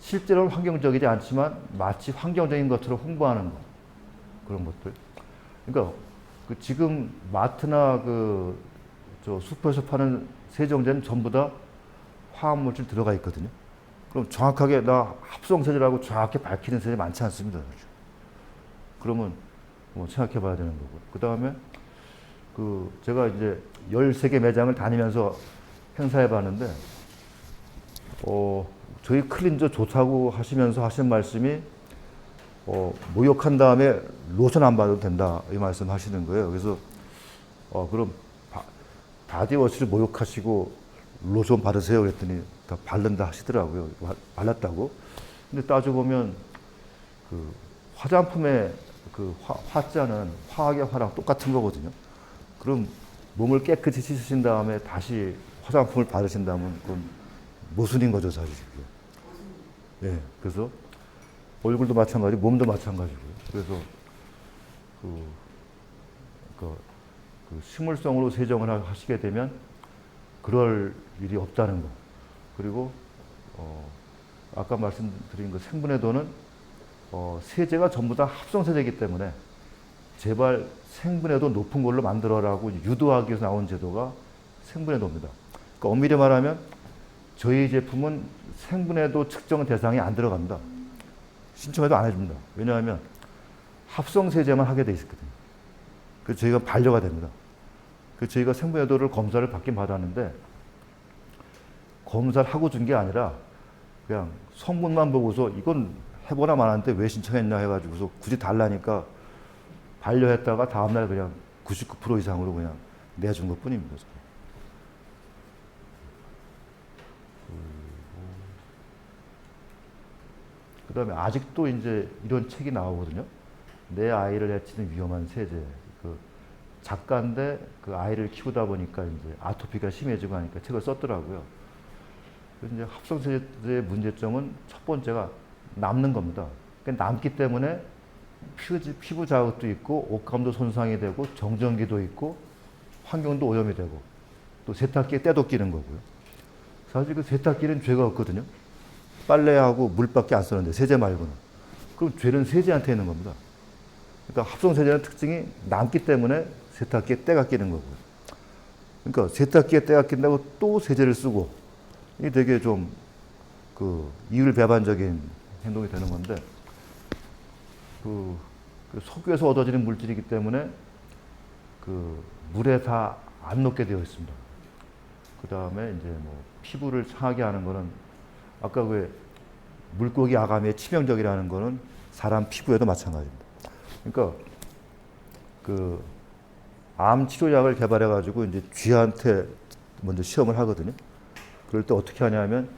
실제로는 환경적이지 않지만 마치 환경적인 것처럼 홍보하는 거. 그런 것들. 그러니까 그 지금 마트나 저 슈퍼에서 파는 세정제는 전부 다 화학물질 들어가 있거든요. 그럼 정확하게 나 합성세제라고 정확히 밝히는 세제 많지 않습니다. 그러면 뭐 생각해 봐야 되는 거고. 그 다음에 제가 이제 13개 매장을 다니면서 행사해 봤는데, 저희 클린저 좋다고 하시면서 하신 말씀이, 목욕한 다음에 로션 안 바르도 된다. 이 말씀 하시는 거예요. 그래서, 그럼 바디워시를 목욕하시고 로션 바르세요. 그랬더니 다 바른다 하시더라고요. 발랐다고. 근데 따져보면 화장품의 화자는 화학의 화랑 똑같은 거거든요. 그럼 몸을 깨끗이 씻으신 다음에 다시 화장품을 바르신다면 그건 모순인 거죠, 사실. 예. 그래서 얼굴도 마찬가지, 몸도 마찬가지고요. 그래서 식물성으로 세정을 하시게 되면 그럴 일이 없다는 거. 그리고 아까 말씀드린 생분해도는 세제가 전부 다 합성세제이기 때문에 제발 생분해도 높은 걸로 만들어라고 유도하기 위해서 나온 제도가 생분해도입니다. 그러니까 엄밀히 말하면 저희 제품은 생분해도 측정 대상이 안 들어갑니다. 신청해도 안 해줍니다. 왜냐하면 합성세제만 하게 돼 있거든요. 그래서 저희가 반려가 됩니다. 그래서 저희가 생분해도를 검사를 받긴 받았는데 검사를 하고 준 게 아니라 그냥 성분만 보고서 이건 해보나 말았는데 왜 신청했냐 해가지고서 굳이 달라니까 반려했다가 다음날 그냥 99% 이상으로 그냥 내준 것 뿐입니다. 그 다음에 아직도 이제 이런 책이 나오거든요. 내 아이를 해치는 위험한 세제. 작가인데 아이를 키우다 보니까 이제 아토피가 심해지고 하니까 책을 썼더라고요. 그래서 이제 합성세제의 문제점은 첫 번째가 남는 겁니다. 그러니까 남기 때문에 피부 자극도 있고 옷감도 손상이 되고 정전기도 있고 환경도 오염이 되고 또 세탁기에 때도 끼는 거고요. 사실 세탁기는 죄가 없거든요. 빨래하고 물밖에 안 쓰는데 세제 말고는. 그럼 죄는 세제한테 있는 겁니다. 그러니까 합성세제는 특징이 남기 때문에 세탁기에 때가 끼는 거고요. 그러니까 세탁기에 때가 낀다고 또 세제를 쓰고 이게 되게 좀 이율배반적인 행동이 되는 건데 석유에서 얻어지는 물질이기 때문에 물에 다 안 녹게 되어 있습니다. 그 다음에 이제 피부를 상하게 하는 거는 아까 물고기 아가미에 치명적이라는 거는 사람 피부에도 마찬가지입니다. 그러니까 암 치료약을 개발해 가지고 이제 쥐한테 먼저 시험을 하거든요. 그럴 때 어떻게 하냐면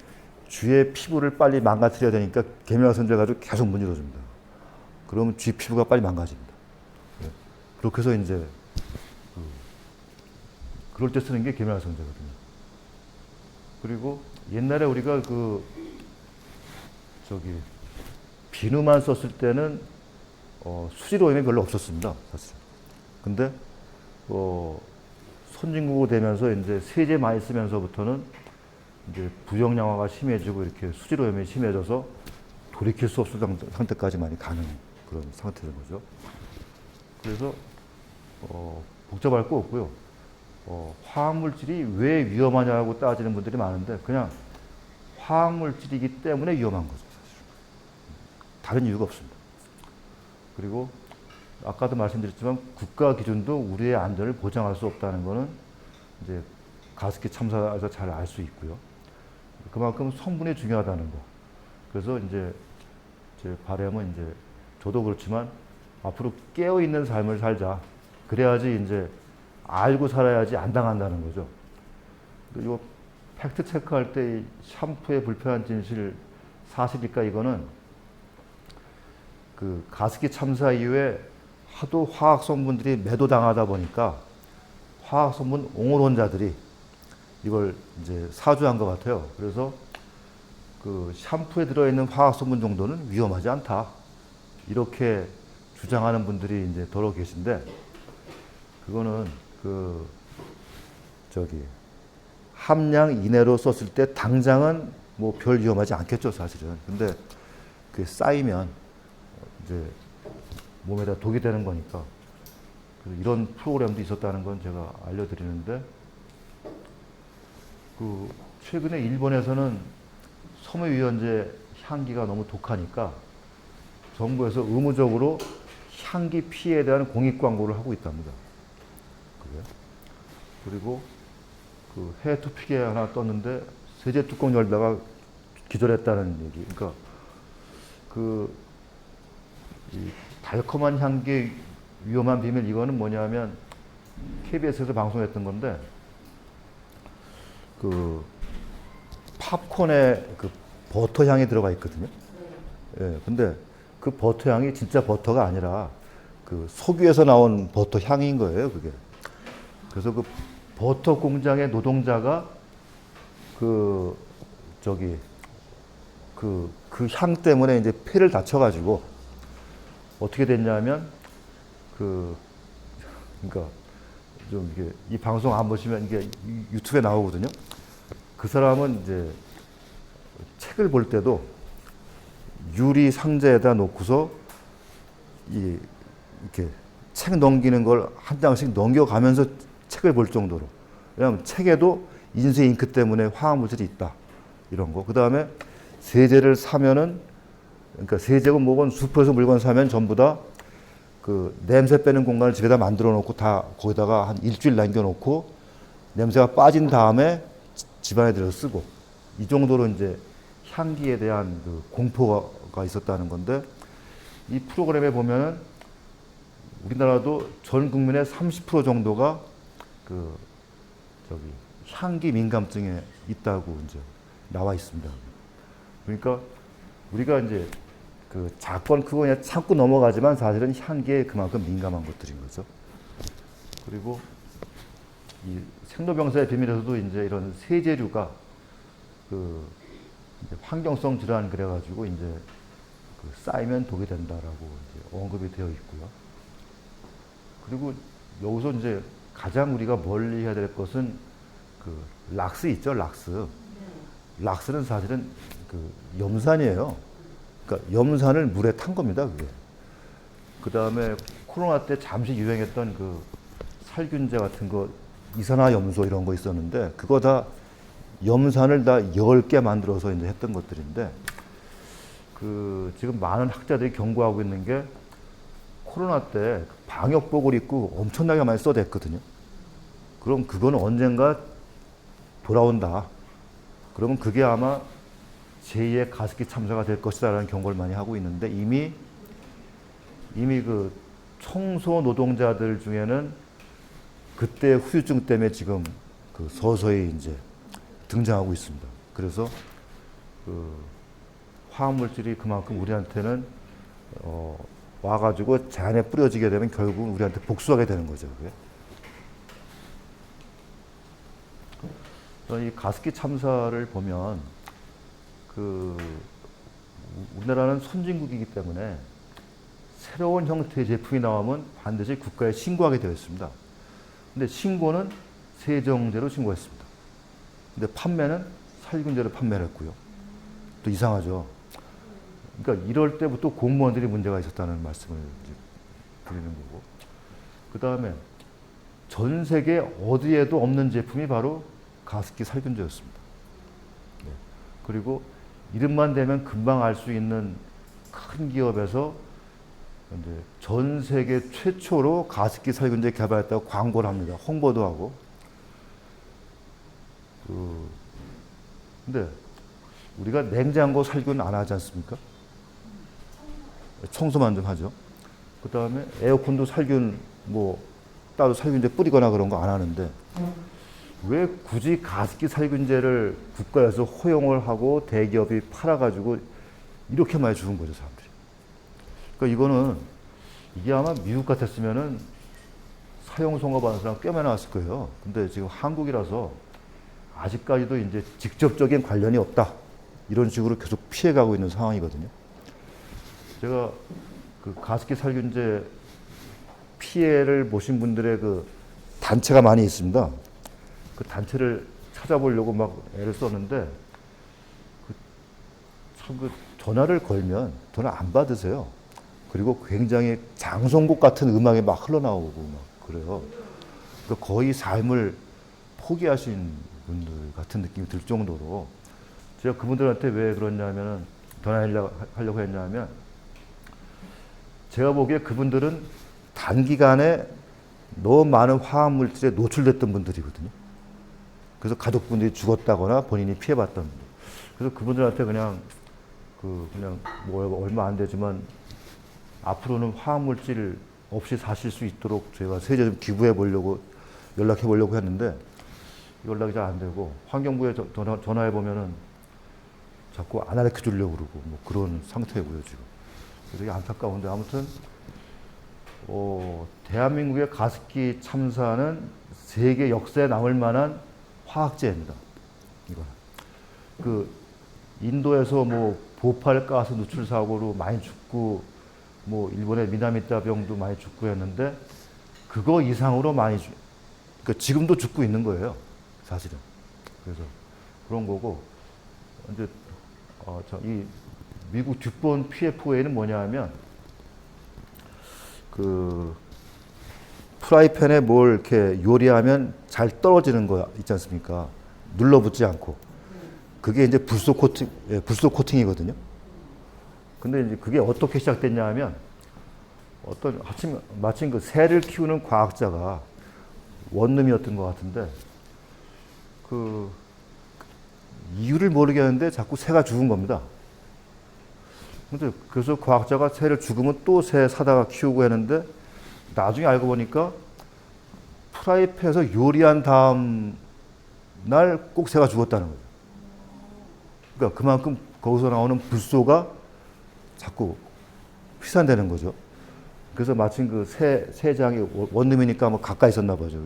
쥐의 피부를 빨리 망가뜨려야 되니까 계면활성제 가지고 계속 문질러줍니다. 그러면 쥐 피부가 빨리 망가집니다. 그렇게 해서 이제 그럴 때 쓰는 게 계면활성제거든요. 그리고 옛날에 우리가 비누만 썼을 때는 수질 오염이 별로 없었습니다, 사실. 근데 선진국으로 되면서 이제 세제 많이 쓰면서부터는 이제 부정량화가 심해지고 이렇게 수질 오염이 심해져서 돌이킬 수 없을 상태까지 많이 가는 그런 상태인 거죠. 그래서 복잡할 거 없고요. 화학물질이 왜 위험하냐고 따지는 분들이 많은데 그냥 화학물질이기 때문에 위험한 거죠. 사실. 다른 이유가 없습니다. 그리고 아까도 말씀드렸지만 국가 기준도 우리의 안전을 보장할 수 없다는 거는 이제 가습기 참사에서 잘 알 수 있고요. 그만큼 성분이 중요하다는 거. 그래서 이제 제 바람은 이제 저도 그렇지만 앞으로 깨어 있는 삶을 살자. 그래야지 이제 알고 살아야지 안 당한다는 거죠. 이거 팩트 체크할 때 샴푸의 불편한 진실 사실일까 이거는 가습기 참사 이후에 하도 화학 성분들이 매도당하다 보니까 화학 성분 옹호론자들이 이걸 이제 사주한 것 같아요. 그래서 샴푸에 들어있는 화학 성분 정도는 위험하지 않다. 이렇게 주장하는 분들이 이제 더러 계신데 그거는 함량 이내로 썼을 때 당장은 뭐 별 위험하지 않겠죠, 사실은. 근데 그게 쌓이면 이제 몸에다 독이 되는 거니까. 이런 프로그램도 있었다는 건 제가 알려드리는데, 최근에 일본에서는 섬유유연제 향기가 너무 독하니까 정부에서 의무적으로 향기 피해에 대한 공익 광고를 하고 있답니다. 그게. 그리고 해외 토픽에 하나 떴는데 세제 뚜껑 열다가 기절했다는 얘기. 그러니까 이 달콤한 향기 위험한 비밀, 이거는 뭐냐면 KBS에서 방송했던 건데, 팝콘에 버터 향이 들어가 있거든요. 예, 근데 그 버터 향이 진짜 버터가 아니라 석유에서 나온 버터 향인 거예요, 그게. 그래서 버터 공장의 노동자가 향 때문에 이제 폐를 다쳐가지고 어떻게 됐냐면, 그러니까 좀 이게 이 방송 안 보시면 이게 유튜브에 나오거든요. 그 사람은 이제 책을 볼 때도 유리 상자에다 놓고서 이렇게 책 넘기는 걸 한 장씩 넘겨가면서 책을 볼 정도로. 왜냐하면 책에도 인쇄 잉크 때문에 화학물질이 있다, 이런 거. 그 다음에 세제를 사면은, 그러니까 세제건 뭐건 슈퍼에서 물건 사면 전부 다 냄새 빼는 공간을 집에다 만들어 놓고 다 거기다가 한 일주일 남겨놓고 냄새가 빠진 다음에 집안에 들여서 쓰고, 이 정도로 이제 향기에 대한 공포가 있었다는 건데, 이 프로그램에 보면은 우리나라도 전 국민의 30% 정도가 향기 민감증에 있다고 이제 나와 있습니다. 그러니까 우리가 이제 작건 크고 그냥 참고 넘어가지만 사실은 향기에 그만큼 민감한 것들인 거죠. 그리고 이 생로병사의 비밀에서도 이제 이런 세제류가 이제 환경성 질환 그래가지고 이제 쌓이면 독이 된다라고 이제 언급이 되어 있고요. 그리고 여기서 이제 가장 우리가 멀리 해야 될 것은 락스 있죠, 락스. 락스는 사실은 염산이에요. 그러니까 염산을 물에 탄 겁니다, 그게. 그 다음에 코로나 때 잠시 유행했던 살균제 같은 거, 이산화염소 이런 거 있었는데, 그거 다 염산을 다 10개 만들어서 이제 했던 것들인데, 지금 많은 학자들이 경고하고 있는 게, 코로나 때 방역복을 입고 엄청나게 많이 써댔거든요. 그럼 그거는 언젠가 돌아온다. 그러면 그게 아마 제2의 가습기 참사가 될 것이다라는 경고를 많이 하고 있는데, 이미 청소 노동자들 중에는 그때 후유증 때문에 지금 서서히 이제 등장하고 있습니다. 그래서 화학물질이 그만큼 우리한테는 와가지고 자연에 뿌려지게 되면 결국 우리한테 복수하게 되는 거죠, 그게. 이 가습기 참사를 보면 우리나라는 선진국이기 때문에 새로운 형태의 제품이 나오면 반드시 국가에 신고하게 되어 있습니다. 근데 신고는 세정제로 신고했습니다. 근데 판매는 살균제로 판매를 했고요. 또 이상하죠. 그러니까 이럴 때부터 공무원들이 문제가 있었다는 말씀을 드리는 거고. 그 다음에 전 세계 어디에도 없는 제품이 바로 가습기 살균제였습니다. 네. 그리고 이름만 대면 금방 알 수 있는 큰 기업에서 이제 전 세계 최초로 가습기 살균제 개발했다고 광고를 합니다. 홍보도 하고. 근데 우리가 냉장고 살균 안 하지 않습니까? 청소만 좀 하죠. 그 다음에 에어컨도 살균, 따로 살균제 뿌리거나 그런 거 안 하는데, 왜 굳이 가습기 살균제를 국가에서 허용을 하고 대기업이 팔아가지고 이렇게 많이 죽은 거죠, 사람들이. 그러니까 이게 아마 미국 같았으면은 사용 송업하는 사람 꽤 많이 나왔을 거예요. 근데 지금 한국이라서 아직까지도 이제 직접적인 관련이 없다, 이런 식으로 계속 피해가고 있는 상황이거든요. 제가 가습기 살균제 피해를 보신 분들의 단체가 많이 있습니다. 그 단체를 찾아보려고 막 애를 썼는데 참 그 전화를 걸면 전화 안 받으세요. 그리고 굉장히 장송곡 같은 음악이 막 흘러나오고 막 그래요. 그러니까 거의 삶을 포기하신 분들 같은 느낌이 들 정도로 제가 그분들한테 왜 그러냐면은 전화하려고 했냐면 제가 보기에 그분들은 단기간에 너무 많은 화학물질에 노출됐던 분들이거든요. 그래서 가족분들이 죽었다거나 본인이 피해봤던 분들. 그래서 그분들한테 그냥 뭐 얼마 안 되지만 앞으로는 화학물질 없이 사실 수 있도록 저희가 세제 좀 기부해 보려고 연락해 보려고 했는데 연락이 잘 안 되고 환경부에 전화해 보면은 자꾸 안 가르쳐 주려고 그러고 뭐 그런 상태고요 지금. 그래서 이게 안타까운데 아무튼 대한민국의 가습기 참사는 세계 역사에 남을 만한 화학재해입니다. 이거는 그 인도에서 뭐 보팔 가스 누출 사고로 많이 죽고 뭐 일본의 미나미타병도 많이 죽고 했는데 그거 이상으로 많이 그러니까 지금도 죽고 있는 거예요 사실은. 그래서 그런 거고 이제 이 미국 듀폰 PFOA는 뭐냐 하면 그 프라이팬에 뭘 이렇게 요리하면 잘 떨어지는 거 있지 않습니까? 눌러붙지 않고. 그게 이제 불소 코팅이거든요. 근데 이제 그게 어떻게 시작됐냐 하면 마침 그 새를 키우는 과학자가 원룸이었던 것 같은데 그 이유를 모르겠는데 자꾸 새가 죽은 겁니다. 근데 그래서 과학자가 새를 죽으면 또 새 사다가 키우고 했는데 나중에 알고 보니까 프라이팬에서 요리한 다음 날 꼭 새가 죽었다는 거예요. 그러니까 그만큼 거기서 나오는 불소가 자꾸 휘산되는 거죠. 그래서 마침 그 새장이 원룸이니까 뭐 가까이 있었나 보죠.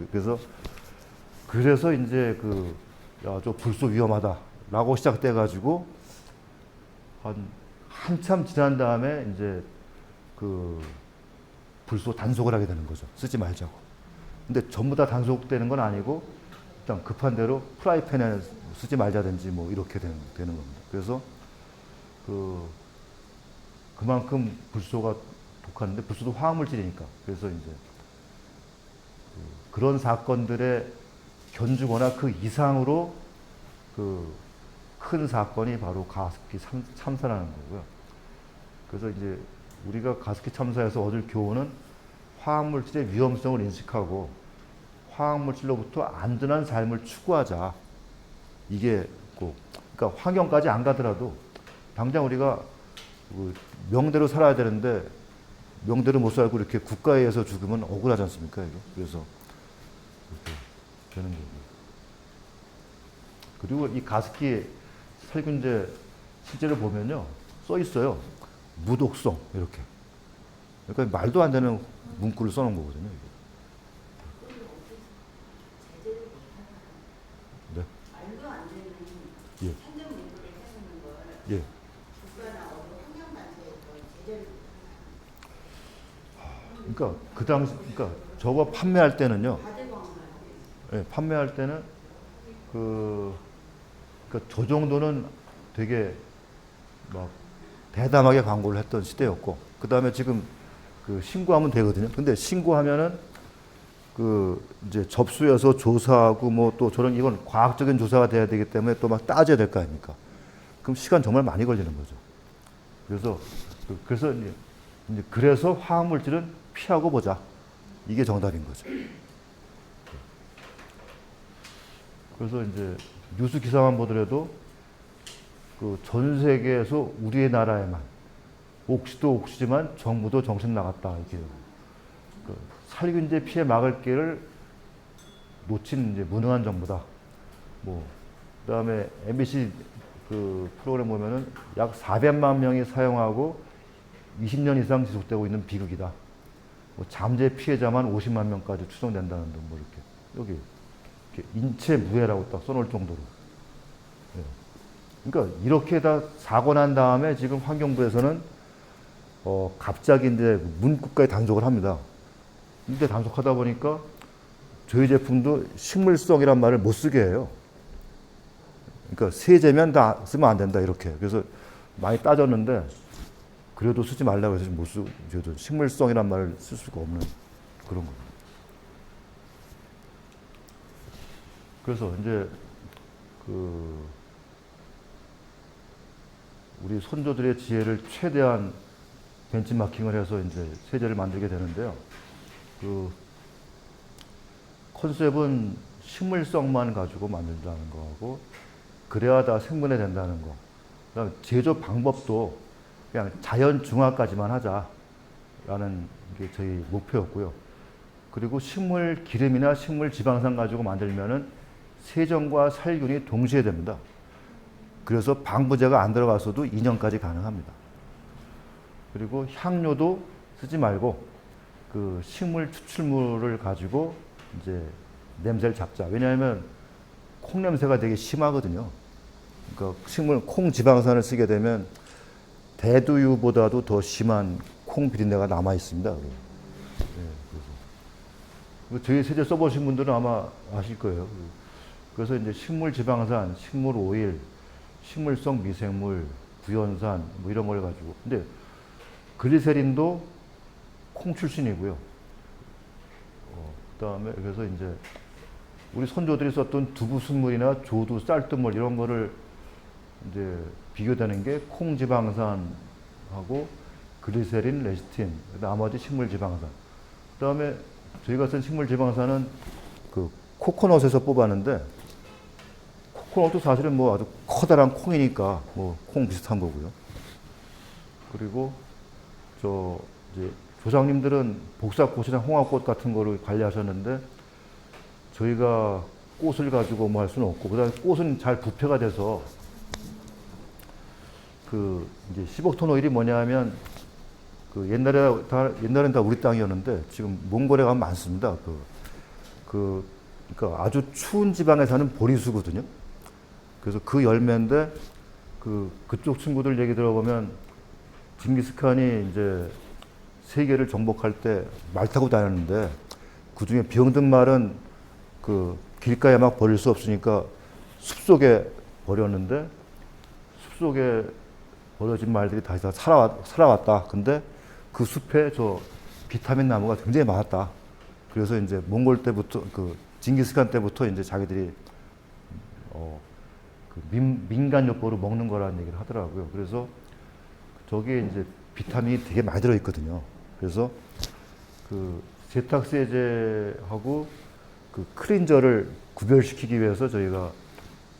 그래서 이제 저 불소 위험하다라고 시작돼 가지고 한참 지난 다음에 이제 그 불소 단속을 하게 되는 거죠. 쓰지 말자고. 근데 전부 다 단속되는 건 아니고 일단 급한 대로 프라이팬에 쓰지 말자든지 뭐 이렇게 되는 겁니다. 그래서 그만큼 불소가 독한데 불소도 화학물질이니까 그래서 이제 그런 사건들에 견주거나 그 이상으로 큰 사건이 바로 가습기 참사라는 거고요. 그래서 이제 우리가 가습기 참사에서 얻을 교훈은 화학물질의 위험성을 인식하고 화학물질로부터 안전한 삶을 추구하자. 이게 그러니까 환경까지 안 가더라도 당장 우리가 명대로 살아야 되는데 명대로 못 살고 이렇게 국가에 의해서 죽으면 억울하지 않습니까? 이거? 그래서 이렇게 되는 거고. 그리고 이 가습기 살균제 실제로 보면요 써 있어요. 무독성 이렇게. 그러니까 말도 안 되는 문구를 써놓은 거거든요. 이게. 네. 말도 안 되는 예. 행정 문구를 해놓는 걸 예. 국가나 어느 환경단체에서 제재를 그러니까 그 당시 그러니까 저거 판매할 때는요. 과대광을 예, 판매할 때는 저 정도는 되게 막 대담하게 광고를 했던 시대였고, 그 다음에 지금 신고하면 되거든요. 근데 신고하면은 이제 접수해서 조사하고 뭐 또 이건 과학적인 조사가 돼야 되기 때문에 또 막 따져야 될 거 아닙니까? 그럼 시간 정말 많이 걸리는 거죠. 그래서 화학물질은 피하고 보자. 이게 정답인 거죠. 그래서 이제 뉴스 기사만 보더라도 전 세계에서 우리의 나라에만 옥시도 옥시지만 정부도 정신 나갔다 이렇게 살균제 피해 막을 길을 놓친 이제 무능한 정부다. 뭐 그다음에 MBC 프로그램 보면은 약 400만 명이 사용하고 20년 이상 지속되고 있는 비극이다. 뭐 잠재 피해자만 50만 명까지 추정된다는 등 뭐 이렇게 여기 인체 무해라고 딱 써놓을 정도로. 예. 그러니까 이렇게 다 사고 난 다음에 지금 환경부에서는 갑자기 이제 문구까지 단속을 합니다. 근데 단속하다 보니까 저희 제품도 식물성이란 말을 못 쓰게 해요. 그러니까 세제면 다 쓰면 안 된다 이렇게. 그래서 많이 따졌는데 그래도 쓰지 말라고 해서 못 쓰고 식물성이란 말을 쓸 수가 없는 그런 거. 그래서 이제 그 우리 선조들의 지혜를 최대한 벤치마킹을 해서 이제 세제를 만들게 되는데요. 그 컨셉은 식물성만 가지고 만든다는 거하고 그래야 다 생분해 된다는 거. 그다음 제조 방법도 그냥 자연 중화까지만 하자라는 게 저희 목표였고요. 그리고 식물 기름이나 식물 지방산 가지고 만들면은 세정과 살균이 동시에 됩니다. 그래서 방부제가 안 들어가서도 2년까지 가능합니다. 그리고 향료도 쓰지 말고 그 식물 추출물을 가지고 이제 냄새를 잡자. 왜냐하면 콩 냄새가 되게 심하거든요. 그러니까 식물 콩 지방산을 쓰게 되면 대두유보다도 더 심한 콩 비린내가 남아 있습니다. 네, 그래서 저희 세제 써보신 분들은 아마 아실 거예요. 그래서 이제 식물 지방산, 식물 오일, 식물성 미생물, 구연산 뭐 이런 걸 가지고. 근데 글리세린도 콩 출신이고요. 그다음에 그래서 이제 우리 선조들이 썼던 두부 순물이나 조두, 쌀뜨물 이런 거를 이제 비교되는 게 콩 지방산하고 글리세린, 레시틴, 나머지 식물 지방산. 그다음에 저희가 쓴 식물 지방산은 그 코코넛에서 뽑았는데 코코넛도 사실은 뭐 아주 커다란 콩이니까 뭐 콩 비슷한 거고요. 그리고 저 이제 조상님들은 복사꽃이나 홍합꽃 같은 거를 관리하셨는데 저희가 꽃을 가지고 뭐 할 수는 없고 그다음에 꽃은 잘 부패가 돼서 그 이제 10억 오일이 뭐냐면 그 옛날엔 다 우리 땅이었는데 지금 몽골에 가면 많습니다. 그러니까 아주 추운 지방에 사는 보리수거든요. 그래서 그 열매인데 그쪽 친구들 얘기 들어보면 징기스칸이 이제 세계를 정복할 때 말 타고 다녔는데 그 중에 병든 말은 그 길가에 막 버릴 수 없으니까 숲속에 버렸는데 숲속에 버려진 말들이 다시 다 살아왔다. 근데 그 숲에 저 비타민 나무가 굉장히 많았다. 그래서 이제 몽골 때부터 그 징기스칸 때부터 이제 자기들이 그 민간요법으로 먹는 거라는 얘기를 하더라고요. 그래서 저기에 이제 비타민이 되게 많이 들어 있거든요. 그래서 그 세탁세제하고 그 클린저를 구별시키기 위해서 저희가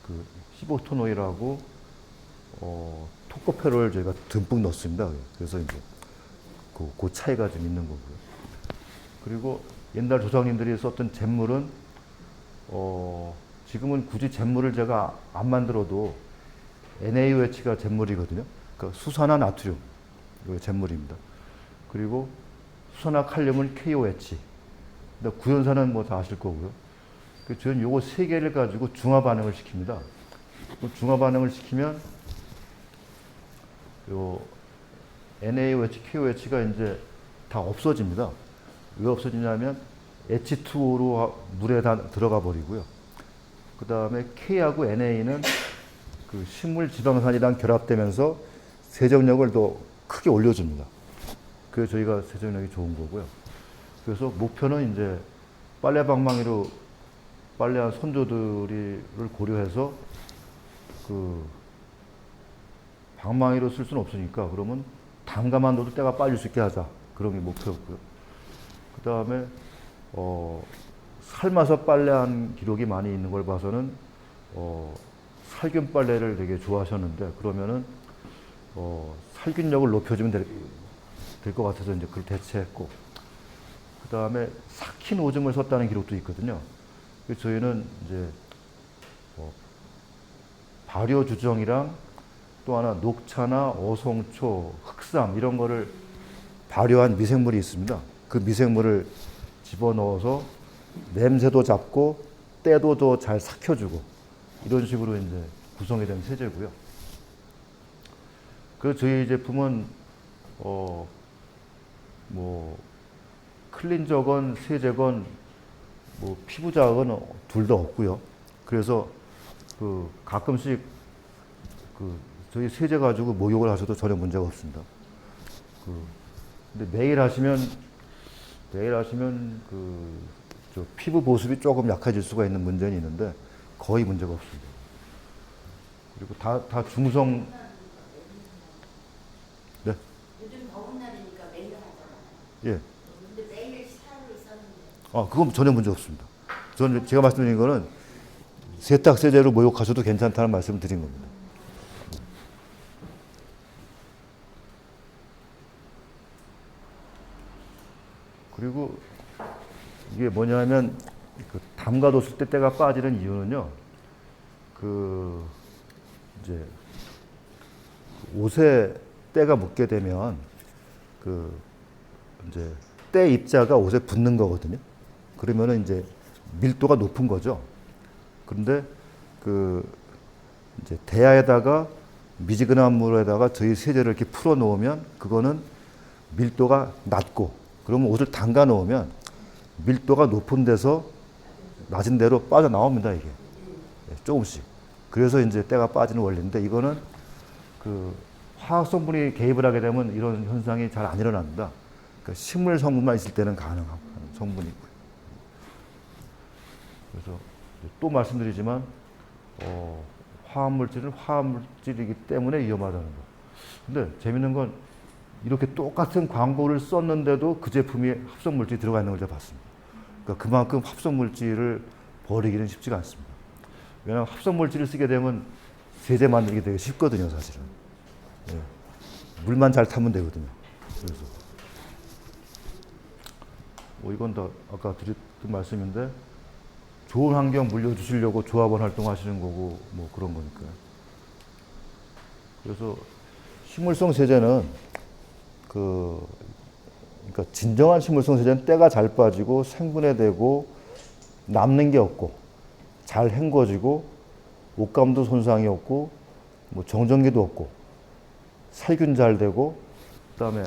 그 15토노일하고 토코페롤을 저희가 듬뿍 넣습니다. 그래서 이제 그 차이가 좀 있는 거고요. 그리고 옛날 조상님들이 썼던 잿물은 지금은 굳이 잿물을 제가 안 만들어도 NaOH가 잿물이거든요. 그러니까 수산화 나트륨 이거 잿물입니다. 그리고 수산화 칼륨은 KOH. 근데 구연산은 뭐 다 아실 거고요. 저는 요거 세 개를 가지고 중화 반응을 시킵니다. 중화 반응을 시키면 요 NaOH, KOH가 이제 다 없어집니다. 왜 없어지냐면 H2O로 물에 다 들어가 버리고요. 그 다음에 K하고 NA는 그 식물 지방산이랑 결합되면서 세정력을 더 크게 올려줍니다. 그래서 저희가 세정력이 좋은 거고요. 그래서 목표는 이제 빨래 방망이로 빨래한 선조들을 고려해서 그 방망이로 쓸 수는 없으니까 그러면 담가만 넣어도 때가 빠질 수 있게 하자. 그런 게 목표였고요. 그 다음에 삶아서 빨래한 기록이 많이 있는 걸 봐서는 살균 빨래를 되게 좋아하셨는데 그러면은 살균력을 높여주면 될 것 같아서 이제 그걸 대체했고 그 다음에 삭힌 오줌을 썼다는 기록도 있거든요. 그래서 저희는 이제 발효 주정이랑 또 하나 녹차나 어송초, 흑삼 이런 거를 발효한 미생물이 있습니다. 그 미생물을 집어넣어서 냄새도 잡고 때도 더 잘 삭혀주고 이런 식으로 이제 구성이 된 세제고요. 그래서 저희 제품은 뭐 클린저건 세제건 뭐 피부 자극은 둘 다 없고요. 그래서 그 가끔씩 그 저희 세제 가지고 목욕을 하셔도 전혀 문제가 없습니다. 그 근데 매일 하시면 그 저 피부 보습이 조금 약해질 수가 있는 문제는 있는데 거의 문제가 없습니다. 그리고 다 중성. 네. 요즘 더운 날이니까 매일 하잖아요. 예. 근데 매일 샤워를 썼는데. 그건 전혀 문제 없습니다. 저는 제가 말씀드린 거는 세탁 세제로 목욕하셔도 괜찮다는 말씀을 드린 겁니다. 그리고 이게 뭐냐면 그 담가뒀을 때 때가 빠지는 이유는요. 그 이제 옷에 때가 묻게 되면 그 이제 때 입자가 옷에 붙는 거거든요. 그러면은 이제 밀도가 높은 거죠. 그런데 그 이제 대야에다가 미지근한 물에다가 저희 세제를 이렇게 풀어 놓으면 그거는 밀도가 낮고, 그러면 옷을 담가 놓으면 밀도가 높은 데서 낮은 데로 빠져나옵니다, 이게. 조금씩. 그래서 이제 때가 빠지는 원리인데, 이거는 그 화학 성분이 개입을 하게 되면 이런 현상이 잘 안 일어납니다. 그러니까 식물 성분만 있을 때는 가능한 성분이고요. 그래서 또 말씀드리지만 화합물질은 화합물질이기 때문에 위험하다는 거. 근데 재밌는 건 이렇게 똑같은 광고를 썼는데도 그 제품이 합성물질이 들어가 있는 걸 제가 봤습니다. 그러니까 그만큼 합성물질을 버리기는 쉽지가 않습니다. 왜냐하면 합성물질을 쓰게 되면 세제 만들기 되게 쉽거든요, 사실은. 예. 물만 잘 타면 되거든요. 그래서 이건 다 아까 드렸던 말씀인데, 좋은 환경 물려주시려고 조합원 활동하시는 거고 뭐 그런 거니까요. 그래서 식물성 세제는 그러니까 진정한 식물성 세제는 때가 잘 빠지고 생분해되고 남는 게 없고 잘 헹궈지고 옷감도 손상이 없고 뭐 정전기도 없고 살균 잘 되고, 그다음에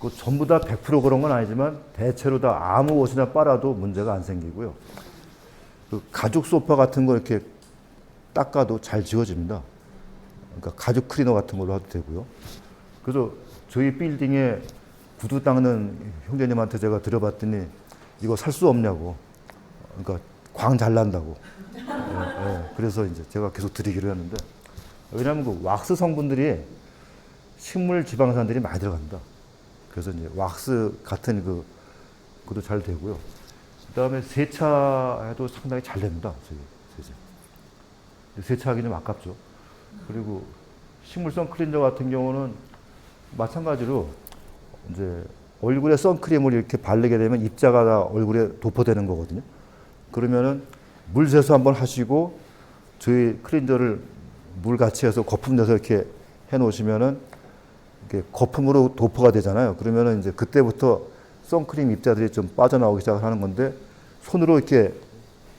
그 전부 다 100% 그런 건 아니지만 대체로 다 아무 옷이나 빨아도 문제가 안 생기고요. 그 가죽 소파 같은 거 이렇게 닦아도 잘 지워집니다. 그러니까 가죽 클리너 같은 걸로 해도 되고요. 그래서 저희 빌딩에 구두 닦는 형제님한테 제가 들어봤더니 이거 살 수 없냐고. 그러니까 광 잘 난다고. 예. 그래서 이제 제가 계속 드리기로 했는데, 왜냐하면 그 왁스 성분들이 식물 지방산들이 많이 들어갑니다. 그래서 이제 왁스 같은 그것도 잘 되고요. 그다음에 세차해도 상당히 잘 됩니다. 저희 세제. 세차하기 좀 아깝죠. 그리고 식물성 클린저 같은 경우는 마찬가지로 이제 얼굴에 선크림을 이렇게 바르게 되면 입자가 다 얼굴에 도포되는 거거든요. 그러면은 물 세수 한번 하시고 저희 클린저를 물 같이 해서 거품 내서 이렇게 해 놓으시면은 이렇게 거품으로 도포가 되잖아요. 그러면은 이제 그때부터 선크림 입자들이 좀 빠져나오기 시작하는 건데, 손으로 이렇게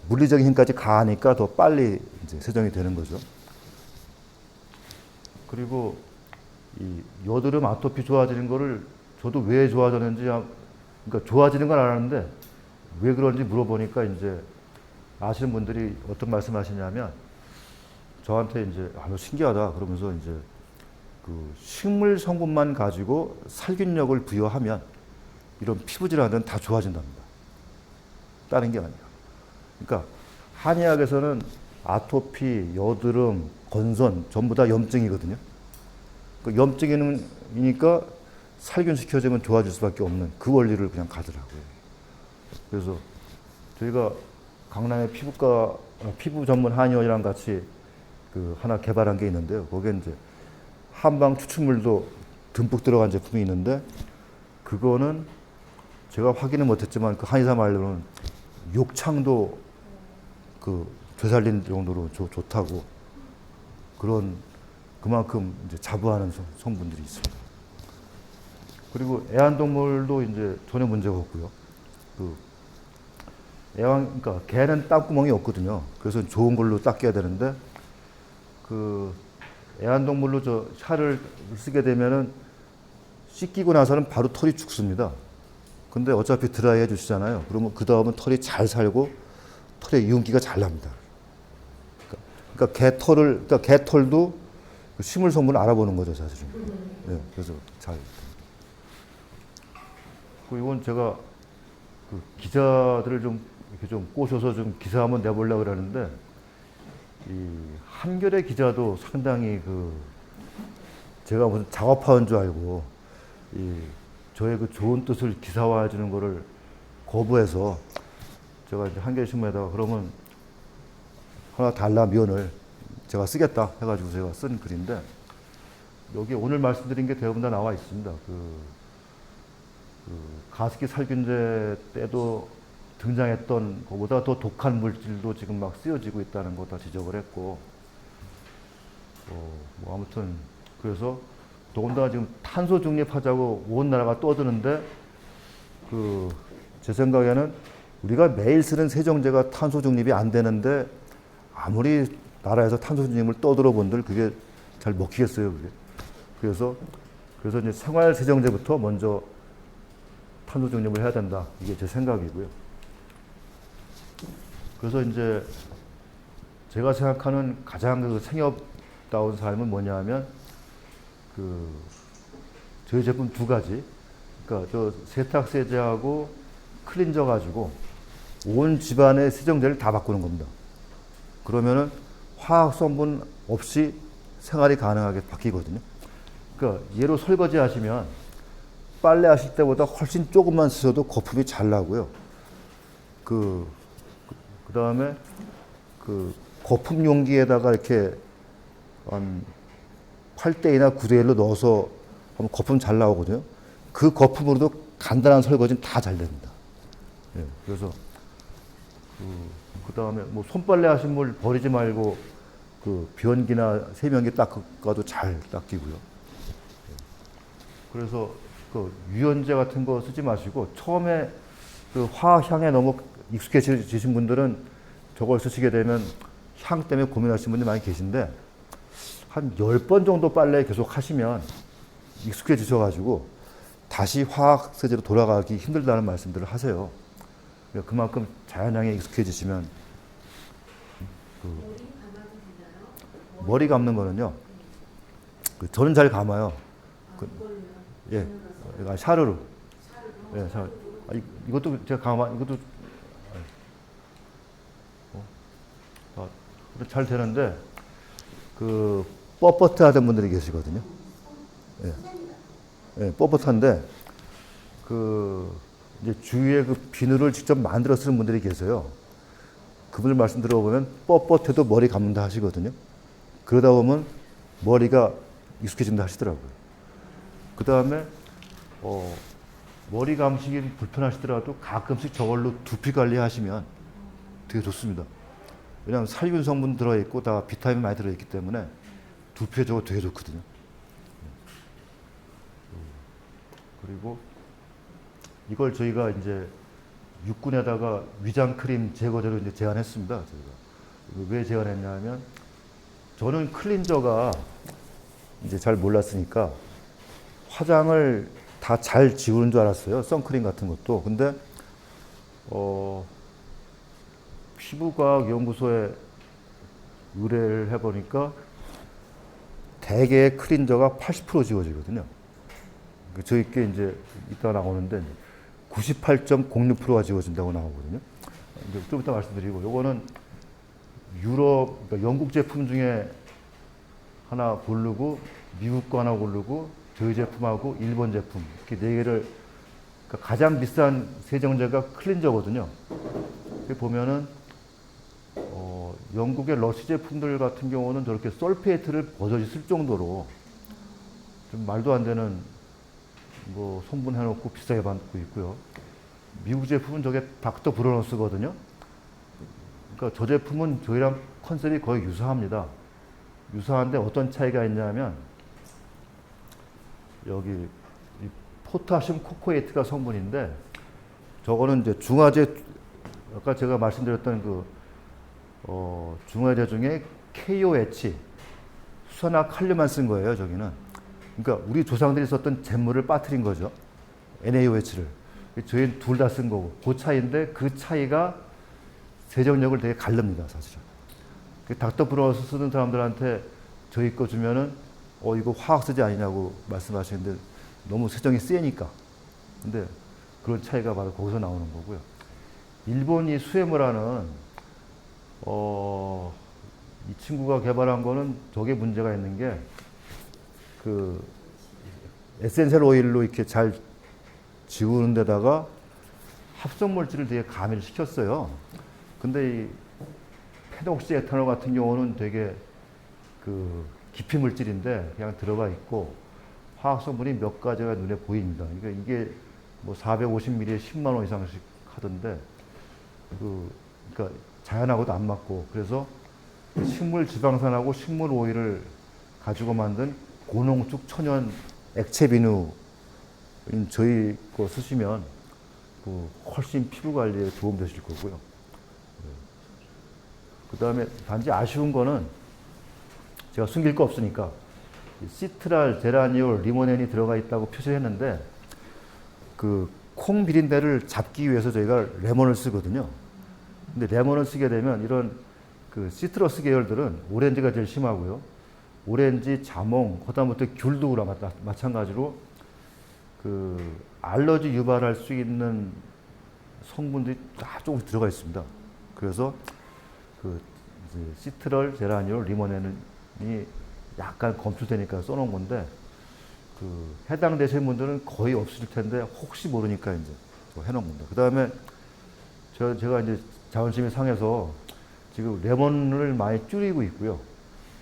물리적인 힘까지 가하니까 더 빨리 이제 세정이 되는 거죠. 그리고 이 여드름 아토피 좋아지는 거를 저도 왜 좋아졌는지, 그러니까 좋아지는 건 알았는데 왜 그런지 물어보니까 이제 아시는 분들이 어떤 말씀 하시냐면, 저한테 이제 너 신기하다 그러면서 이제 그 식물 성분만 가지고 살균력을 부여하면 이런 피부 질환은 다 좋아진답니다. 다른 게 아니라. 그러니까 한의학에서는 아토피, 여드름, 건선 전부 다 염증이거든요. 그 염증이니까 살균시켜주면 좋아질 수밖에 없는 그 원리를 그냥 가더라고요. 그래서 저희가 강남에 피부 전문 한의원이랑 같이 그 하나 개발한 게 있는데요. 거기에 이제 한방 추출물도 듬뿍 들어간 제품이 있는데, 그거는 제가 확인은 못했지만 그 한의사 말로는 욕창도 그 되살린 정도로 좋다고, 그런 그만큼 이제 자부하는 성분들이 있습니다. 그리고 애완동물도 이제 전혀 문제가 없고요. 그러니까 개는 땀구멍이 없거든요. 그래서 좋은 걸로 닦여야 되는데, 그 애완동물로 저 샤를 쓰게 되면은 씻기고 나서는 바로 털이 죽습니다. 근데 어차피 드라이 해주시잖아요. 그러면 그 다음은 털이 잘 살고 털에 유분기가 잘 납니다. 그러니까 그러니까 개털도 그 식물 성분을 알아보는 거죠, 사실은. 예, 그래서 잘. 그 이건 제가 그 기자들을 좀 이렇게 좀 꼬셔서 좀 기사 한번 내보려고 그러는데, 이 한겨레 기자도 상당히 그 제가 무슨 작업하는 줄 알고 이 저의 그 좋은 뜻을 기사화해 주는 거를 거부해서 제가 이제 한겨레 신문에다가 그러면 하나 달라 면을 제가 쓰겠다 해가지고 제가 쓴 글인데, 여기 오늘 말씀드린 게 대부분 다 나와 있습니다. 가습기 살균제 때도 등장했던 것보다 더 독한 물질도 지금 막 쓰여지고 있다는 거 다 지적을 했고, 뭐 아무튼 그래서 더군다나 지금 탄소 중립하자고 온 나라가 떠드는데, 제 생각에는 우리가 매일 쓰는 세정제가 탄소 중립이 안 되는데 아무리 나라에서 탄소 중립을 떠들어 본들 그게 잘 먹히겠어요, 그게. 그래서 이제 생활 세정제부터 먼저 탄소 중립을 해야 된다. 이게 제 생각이고요. 그래서 이제 제가 생각하는 가장 그 생협다운 삶은 뭐냐 하면 저희 제품 두 가지. 그러니까 저 세탁세제하고 클린저 가지고 온 집안의 세정제를 다 바꾸는 겁니다. 그러면은 화학 성분 없이 생활이 가능하게 바뀌거든요. 그러니까 예로 설거지 하시면 빨래 하실 때보다 훨씬 조금만 쓰셔도 거품이 잘 나고요. 그다음에 거품 용기에다가 이렇게 한 8대2나 9대1로 넣어서 하면 거품 잘 나오거든요. 그 거품으로도 간단한 설거지는 다 잘 됩니다. 예, 그래서 그다음에 뭐 손빨래 하신 물 버리지 말고 변기나 세면기 닦아도 잘 닦이고요. 예. 그래서 유연제 같은 거 쓰지 마시고 처음에 화향에 너무 익숙해지신 분들은 저걸 쓰시게 되면 향 때문에 고민하시는 분들이 많이 계신데, 한 10번 정도 빨래 계속 하시면 익숙해지셔가지고 다시 화학 세제로 돌아가기 힘들다는 말씀들을 하세요. 그러니까 그만큼 자연향에 익숙해지시면 머리 감는 거는요. 저는 잘 감아요. 예, 샤르로. 예, 샤르. 이것도 제가 이것도 잘 되는데 뻣뻣하던 분들이 계시거든요. 예, 예, 뻣뻣한데 이제 주위에 비누를 직접 만들어 쓰는 분들이 계세요. 그분들 말씀 들어보면 뻣뻣해도 머리 감는다 하시거든요. 그러다 보면 머리가 익숙해진다 하시더라고요. 그 다음에 머리 감시기 불편하시더라도 가끔씩 저걸로 두피 관리하시면 되게 좋습니다. 왜냐하면 살균 성분 들어있고 다 비타민 많이 들어있기 때문에 두피에 저거 되게 좋거든요. 그리고 이걸 저희가 이제 육군에다가 위장 크림 제거제로 이제 제안했습니다. 저희가 왜 제안했냐면, 저는 클린저가 이제 잘 몰랐으니까 화장을 다 잘 지우는 줄 알았어요. 선크림 같은 것도. 근데 피부과학 연구소에 의뢰를 해보니까 대개의 클린저가 80% 지워지거든요. 저희께 이제 이따 나오는데 98.06%가 지워진다고 나오거든요. 이제 좀 이따 말씀드리고, 요거는 유럽, 그러니까 영국 제품 중에 하나 고르고 미국 거 하나 고르고 저희 제품하고 일본 제품 이렇게 네 개를, 그러니까 가장 비싼 세정제가 클린저거든요. 보면은 영국의 러시 제품들 같은 경우는 저렇게 설페이트를 버젓이 쓸 정도로 좀 말도 안 되는 뭐 성분 해놓고 비싸게 받고 있고요. 미국 제품은 저게 닥터 브로너스거든요. 그러니까 저 제품은 저희랑 컨셉이 거의 유사합니다. 유사한데 어떤 차이가 있냐면, 여기 이 포타슘 코코에이트가 성분인데, 저거는 이제 중화제, 아까 제가 말씀드렸던 중화제 중에 KOH, 수산화 칼륨만 쓴 거예요, 저기는. 그러니까 우리 조상들이 썼던 잿물을 빠뜨린 거죠. NaOH를. 저희는 둘 다 쓴 거고, 그 차이인데 그 차이가 세정력을 되게 가릅니다, 사실은. 그 닥터 브라우스 쓰는 사람들한테 저희 거 주면은 이거 화학수지 아니냐고 말씀하시는데 너무 세정이 세니까. 근데 그런 차이가 바로 거기서 나오는 거고요. 일본이 수에무라는 이 친구가 개발한 거는 저게 문제가 있는 게 그 에센셜 오일로 이렇게 잘 지우는 데다가 합성 물질을 되게 가미를 시켰어요. 근데 이 페녹시 에탄올 같은 경우는 되게 그 기피 물질인데 그냥 들어가 있고 화학 성분이 몇 가지가 눈에 보입니다. 그러니까 이게 뭐 450ml에 10만 원 이상씩 하던데 그러니까 자연하고도 안 맞고 그래서 식물 지방산하고 식물 오일을 가지고 만든 고농축 천연 액체 비누 저희 거 쓰시면 훨씬 피부 관리에 도움 되실 거고요. 그 다음에 단지 아쉬운 거는 제가 숨길 거 없으니까 시트랄, 제라니올, 리모넨이 들어가 있다고 표시했는데 그 콩 비린내를 잡기 위해서 저희가 레몬을 쓰거든요. 근데 레몬을 쓰게 되면 이런 그 시트러스 계열들은 오렌지가 제일 심하고요. 오렌지, 자몽, 그다음부터 귤도 마찬가지로 그 알러지 유발할 수 있는 성분들이 다 조금씩 들어가 있습니다. 그래서 그 이제 시트럴, 제라니올, 리모넨이 약간 검출되니까 써놓은 건데 그 해당되시는 분들은 거의 없으실 텐데 혹시 모르니까 이제 해놓은 겁니다. 그 다음에 제가 이제 자존심이 상해서 지금 레몬을 많이 줄이고 있고요.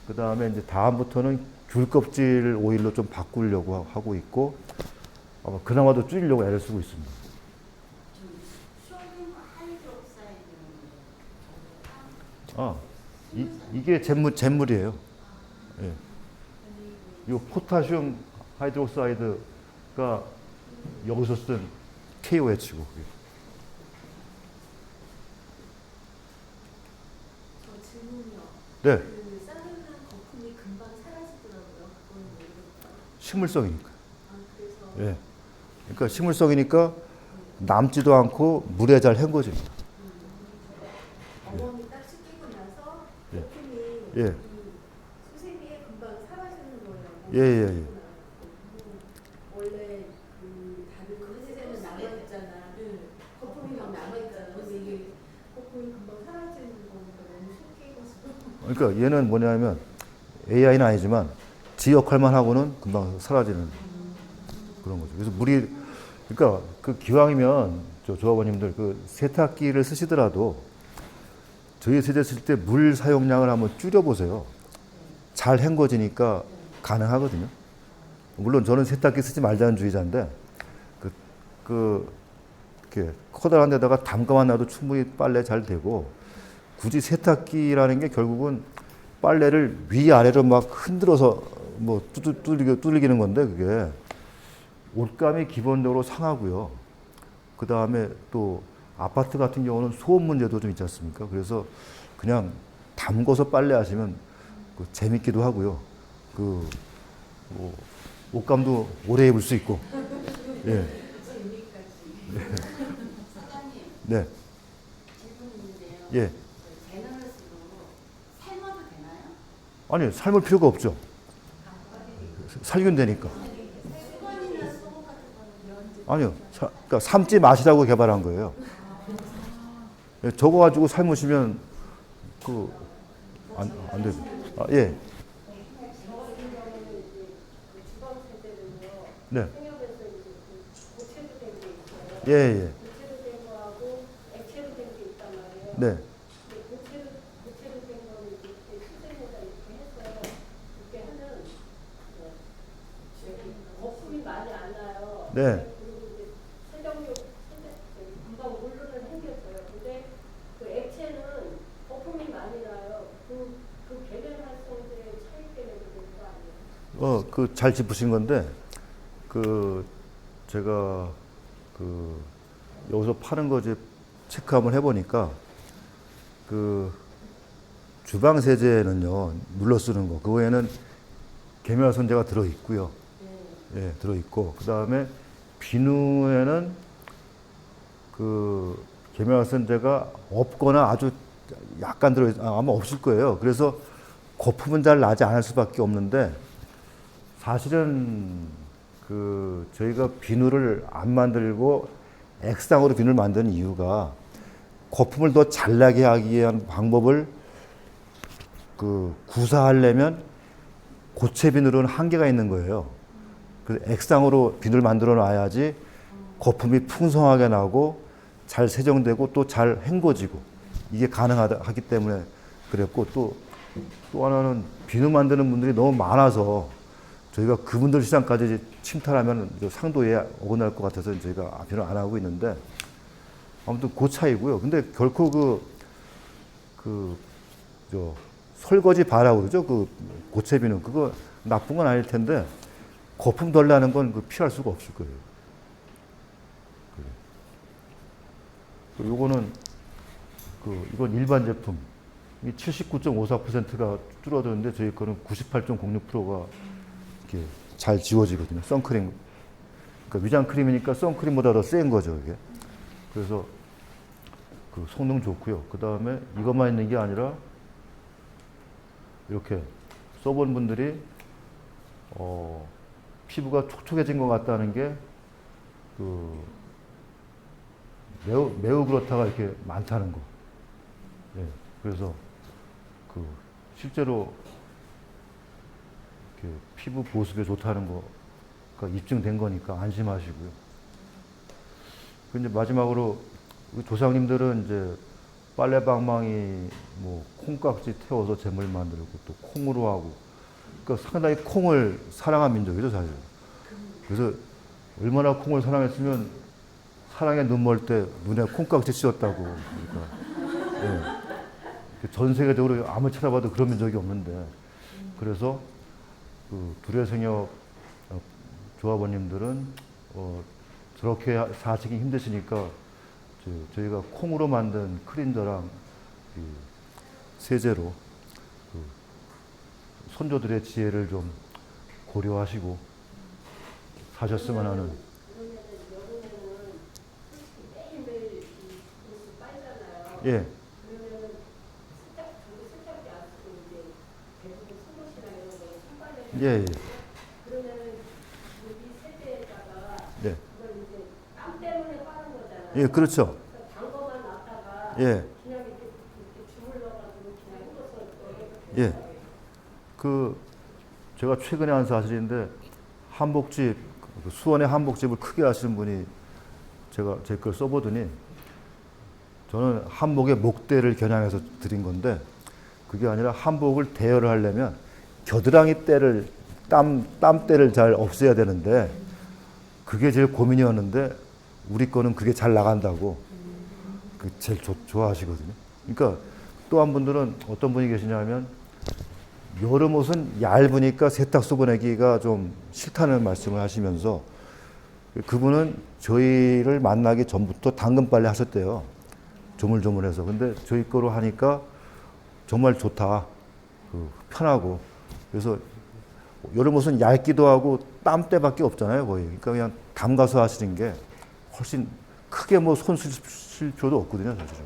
그 다음에 이제 다음부터는 귤 껍질 오일로 좀 바꾸려고 하고 있고 아마 그나마도 줄이려고 애를 쓰고 있습니다. 소듐 하이드록사이드는 이게 잿물이에요. 예. 이 포타슘 하이드록사이드가 여기서 쓴 KOH고. 저 질문이요. 네. 그 싸늘한 거품이 금방 사라지더라고요. 그건 왜 그럴까요? 식물성이니까. 아, 그래서 예. 그러니까 식물성이니까 남지도 않고 물에 잘 헹궈집니다. 어머니 딱 씻기고 나서 예. 거품이 예. 이 수세미에 금방 사라지는 거예요. 예, 예, 예. 원래 그 다른 그릇에는 남아 있잖아. 거품이 막 남아 있잖아. 근데 이게 거품이 금방 사라지는 거니까 너무 신기해가지고. 그러니까 얘는 뭐냐면 AI는 아니지만 지 역할만 하고는 금방 사라지는 그런 거죠. 그래서 물이 그러니까 그 기왕이면 조합원님들 그 세탁기를 쓰시더라도 저희 세제 쓸 때 물 사용량을 한번 줄여보세요. 잘 헹궈지니까 가능하거든요. 물론 저는 세탁기 쓰지 말자는 주의자인데 이렇게 커다란 데다가 담가만 놔도 충분히 빨래 잘 되고 굳이 세탁기라는 게 결국은 빨래를 위아래로 막 흔들어서 뭐 두들기는 건데 그게 옷감이 기본적으로 상하고요. 그 다음에 또 아파트 같은 경우는 소음 문제도 좀 있지 않습니까? 그래서 그냥 담궈서 빨래하시면 재밌기도 하고요. 뭐 옷감도 오래 입을 수 있고. 예. 사장님 네. 질문 있는데요. 예. 제너럴스로 삶아도 되나요? 아니, 삶을 필요가 없죠. 살균 되니까. 수건이나 속옷 같은 거는 아니요. 그러니까 삶지 마시라고 개발한 거예요. 예, 저거 가지고 삶으시면 안 됩니다. 아, 예. 네. 예, 예. 고체로 된 거하고 액체로 된 게 있단 말이에요. 네. 고체로 된 거는 이렇게 수세미에다 이렇게 해서 이렇게 하면 거품이 많이 안 나요. 네. 그리고 이제 금방 물로는 생겼어요. 근데 그 액체는 거품이 많이 나요. 그 계면 활성도의 차이 때문에 그런 거 아니에요? 잘 짚으신 건데, 제가, 여기서 파는 거 이제 체크 한번 해보니까, 주방 세제는요, 눌러 쓰는 거, 그거에는 계면활성제가 들어있고요. 예, 들어있고, 그 다음에 비누에는 계면활성제가 없거나 아주 약간 아마 없을 거예요. 그래서 거품은 잘 나지 않을 수밖에 없는데 사실은 그 저희가 비누를 안 만들고 액상으로 비누를 만드는 이유가 거품을 더 잘 나게 하기 위한 방법을 그 구사하려면 고체 비누로는 한계가 있는 거예요. 그래서 액상으로 비누를 만들어 놔야지 거품이 풍성하게 나고 잘 세정되고 또 잘 헹궈지고 이게 가능하기 때문에 그랬고 또 하나는 비누 만드는 분들이 너무 많아서 저희가 그분들 시장까지 침탈하면 상도에 어긋날 것 같아서 저희가 비누를 안 하고 있는데 아무튼 그 차이고요. 근데 결코 설거지 바라고 그러죠. 그 고체 비누 그거 나쁜 건 아닐 텐데 거품 덜 나는 건 피할 수가 없을 거예요. 요거는 이건 일반 제품. 이 79.54%가 줄어드는데 저희 거는 98.06%가 이렇게 잘 지워지거든요. 선크림. 그러니까 위장 크림이니까 선크림보다 더 센 거죠, 이게. 그래서 그 성능 좋고요. 그 다음에 이것만 있는 게 아니라 이렇게 써본 분들이 피부가 촉촉해진 것 같다는 게 매우 그렇다가 이렇게 많다는 거. 예, 그래서 실제로 이렇게 피부 보습에 좋다는 거가 입증된 거니까 안심하시고요. 근데 마지막으로 우리 조상님들은 이제 빨래방망이 뭐 콩깍지 태워서 재물 만들고 또 콩으로 하고 그러니까 상당히 콩을 사랑한 민족이죠, 사실. 그래서 얼마나 콩을 사랑했으면 사랑의 눈 멀 때 눈에 콩깍지 씌웠다고. 그러니까 예. 전 세계적으로 아무리 찾아봐도 그런 민족이 없는데 그래서 두레생협 조합원님들은 저렇게 사시기 힘드시니까 저희가 콩으로 만든 크린저랑 세제로 선조들의 지혜를 좀 고려하시고 사셨으면 하는. 예. 예, 예. 그러면은 여기 세제에다가 네. 그걸 이제 땀 때문에 빠는 거잖아요. 예, 그렇죠. 그러니까 담궈만 놨다가 예. 그냥 이렇게 주물러가지고 그냥 헹궈서 예. 제가 최근에 한 사실인데 한복집 수원의 한복집을 크게 하시는 분이 제 걸 써보더니 저는 한복의 목대를 겨냥해서 드린 건데 그게 아니라 한복을 대여를 하려면 겨드랑이 때를 땀때를 잘 없애야 되는데 그게 제일 고민이었는데 우리 거는 그게 잘 나간다고 제일 좋아하시거든요. 그러니까 또 한 분들은 어떤 분이 계시냐면 여름 옷은 얇으니까 세탁소 보내기가 좀 싫다는 말씀을 하시면서 그분은 저희를 만나기 전부터 당근 빨래 하셨대요. 조물조물해서. 근데 저희 거로 하니까 정말 좋다. 편하고. 그래서 여름 옷은 얇기도 하고 땀때밖에 없잖아요, 거의. 그러니까 그냥 담가서 하시는 게 훨씬 크게 뭐 손 쓸 필요도 없거든요, 사실은.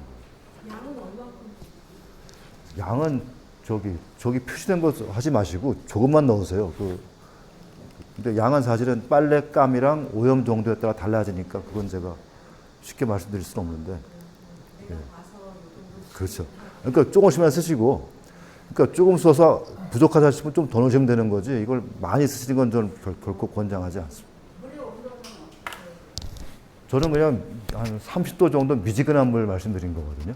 양은 얼마큼? 양은 저기 표시된 거 하지 마시고 조금만 넣으세요. 근데 양은 사실은 빨래감이랑 오염 정도에 따라 달라지니까 그건 제가 쉽게 말씀드릴 수는 없는데. 예. 그렇죠. 그러니까 조금씩만 쓰시고, 그러니까 조금 써서 부족하다 싶으면 좀 더 넣으시면 되는 거지. 이걸 많이 쓰시는 건 저는 결코 권장하지 않습니다. 저는 그냥 한 30도 정도 미지근한 물 말씀드린 거거든요.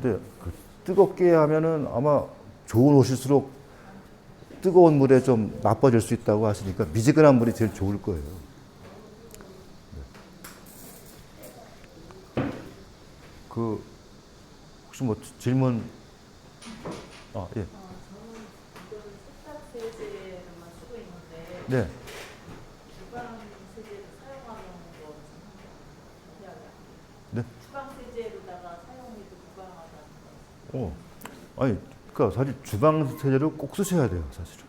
근데 뜨겁게 하면은 아마 좋은 옷일수록 뜨거운 물에 좀 나빠질 수 있다고 하시니까 미지근한 물이 제일 좋을 거예요. 네. 혹시 뭐 질문? 아, 예. 저는 이거를 세탁 세제로만 쓰고 있는데 네. 주방 세제를 사용하는 거 생각해요. 네. 주방 세제로다가 사용해도 무방하다는 거. 아니, 그러니까 사실 주방 세제를 꼭 쓰셔야 돼요, 사실은.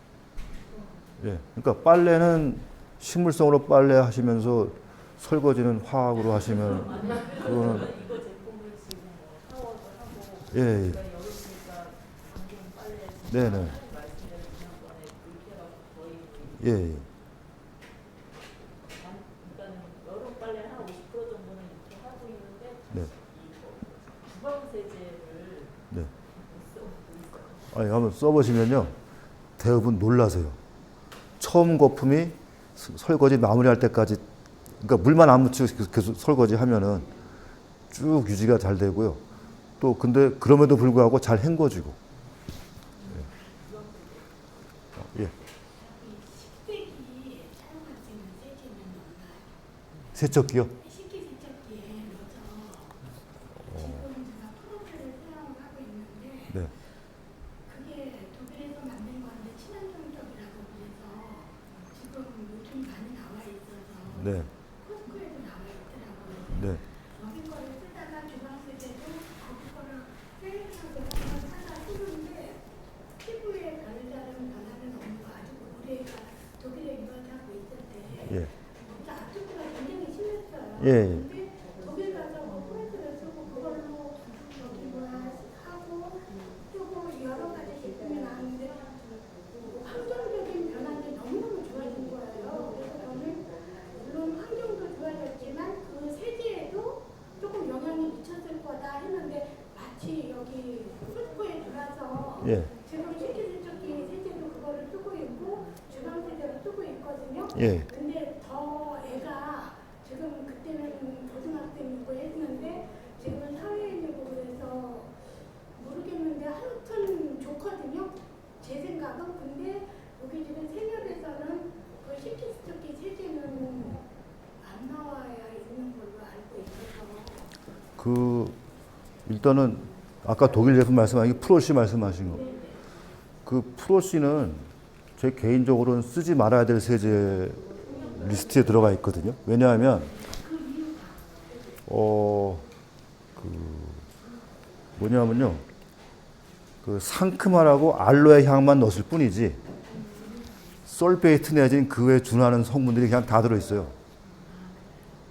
예. 그러니까 빨래는 식물성으로 빨래 하시면서 설거지는 화학으로 하시면 그거는 이거 제품 예, 예. 그러니까 여기 보니까 방금 빨래 네네. 말씀대로 지난번에 그렇게 해갖고 거의 예, 예. 그러니까는 여름 빨래 한 50% 정도는 이렇게 하고 있는데 네. 이 주방 세제를 네. 못 써보고 있어요. 아니, 한번 써보시면요. 대부분 놀라세요. 처음 거품이 설거지 마무리할 때까지, 그러니까 물만 안 묻히고 계속 설거지 하면은 쭉 유지가 잘 되고요. 또 근데 그럼에도 불구하고 잘 헹궈지고. 예. 식세기 사용할 수 있는 세제는 없나요? 세척기요? 식기세척기에 넣어서 지금 제가 프로페를 사용을 하고 있는데 네. 그게 독일에서 만든 건데 친환경적이라고 그래서 지금 요즘 많이 나와 있어서 네. 코스코에도 나와 있더라고요. 네. 여기 거를 쓰다가 주방세제도 거기 거를 세일하고 한번 사다 쓰는데 피부에 바르자는 변화는 없고 아주 우리가 독일에 유학하고 있을 때 예. 진짜 아토피가 굉장히 심했어요. 예. 근데 독일 가서 뭐 프레스를 쓰고 그걸로 저기 뭐야 하고 쓰고 여러 가지 제품이 나왔는데 환경적인 변화는 너무너무 좋아진 거예요. 그래서 저는 물론 환경도 좋아졌지만 그 세제에도 조금 영향이 미쳤을 거다 했는데 마치 여기 코스코에 들어와서 예. 지금 식기세척기 세제도 그거를 쓰고 있고 주방 세제를 쓰고 있거든요. 예. 근데 더 애가 지금 그때는 고등학생이고 했는데 지금 사회인이고 그래서 모르겠는데 하여튼 좋거든요. 제 생각은. 근데 여기 지금 생협에서는 그 식기세척기 세제는 안 나와야 있는 걸로 알고 있어서. 그 일단은 아까 독일 제품 말씀하신 게 프로시 말씀하신 거. 그 프로시는 제 개인적으로는 쓰지 말아야 될 세제 리스트에 들어가 있거든요. 왜냐하면 뭐냐면요. 그 상큼하라고 알로에 향만 넣었을 뿐이지 솔베이트 내진 그 외에 준하는 성분들이 그냥 다 들어 있어요.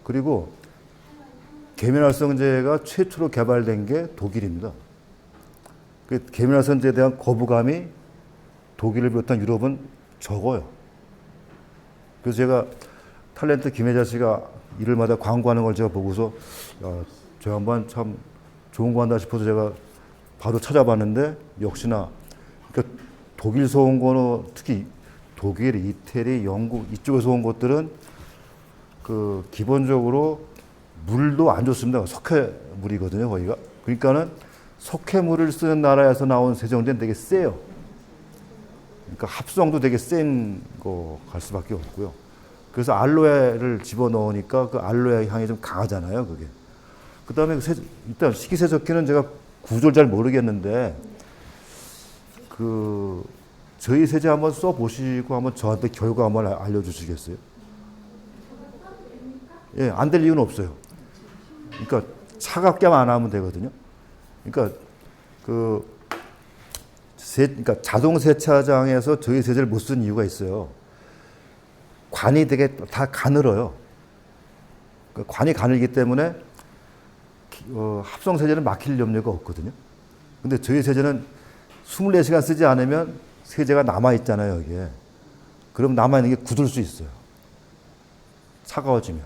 그리고 계면활성제가 최초로 개발된 게 독일입니다. 그 계면활성제에 대한 거부감이 독일을 비롯한 유럽은 적어요. 그래서 제가 탤런트 김혜자 씨가 일요일마다 광고하는 걸 제가 보고서 야, 저 양반 참 좋은 거 한다 싶어서 제가 바로 찾아봤는데 역시나 그러니까 독일에서 온 거는 특히 독일, 이태리, 영국 이쪽에서 온 것들은 그 기본적으로 물도 안 좋습니다. 석회물이거든요, 거기가. 그러니까는 석회물을 쓰는 나라에서 나온 세정제는 되게 세요. 그러니까 합성도 되게 센 거 갈 수밖에 없고요. 그래서 알로에를 집어넣으니까 그 알로에 향이 좀 강하잖아요, 그게. 그 다음에 일단 식기세척기는 제가 구조를 잘 모르겠는데, 저희 세제 한번 써보시고 한번 저한테 결과 한번 알려주시겠어요? 예, 안 될 이유는 없어요. 그러니까 차갑게만 안 하면 되거든요. 그러니까 그러니까 자동 세차장에서 저희 세제를 못 쓰는 이유가 있어요. 관이 되게 다 가늘어요. 그러니까 관이 가늘기 때문에 합성 세제는 막힐 염려가 없거든요. 근데 저희 세제는 24시간 쓰지 않으면 세제가 남아 있잖아요, 여기에. 그럼 남아 있는 게 굳을 수 있어요. 차가워지면.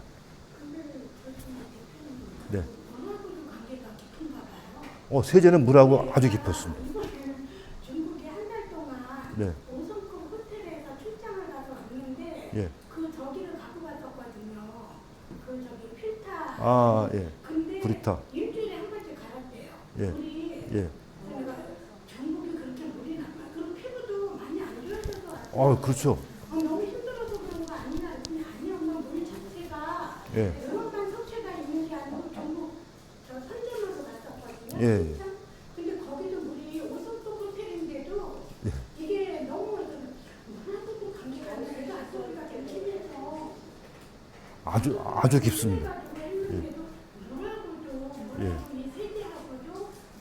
네. 세제는 물하고 아주 깊었습니다. 이번에는 중국에 한 달 동안 네. 5성급 호텔에서 출장을 가서 왔는데 예. 그 저기를 갖고 갔었거든요. 그 저기 필터. 아, 예. 근데 브리타. 일주일에 한 번씩 갈았대요. 예. 물이. 예. 내가 중국이 그렇게 물이 나빠. 그리고 피부도 많이 안 좋아져서 왔어요. 그렇죠. 너무 힘들어서 그런 거 아니냐 했더니 아니야, 엄마 물 자체가 예. 그것만 석회가 있는 게 아니고 중국 저 선점으로 갔었거든요. 예. 진짜. 근데 거기도 물이 5성급 호텔인데도 예. 이게 너무 하나도 감기가 안 나요. 애가 소리가 되게 심해서 아주 깊습니다. 했는데도 물하고도 예. 이 세제하고도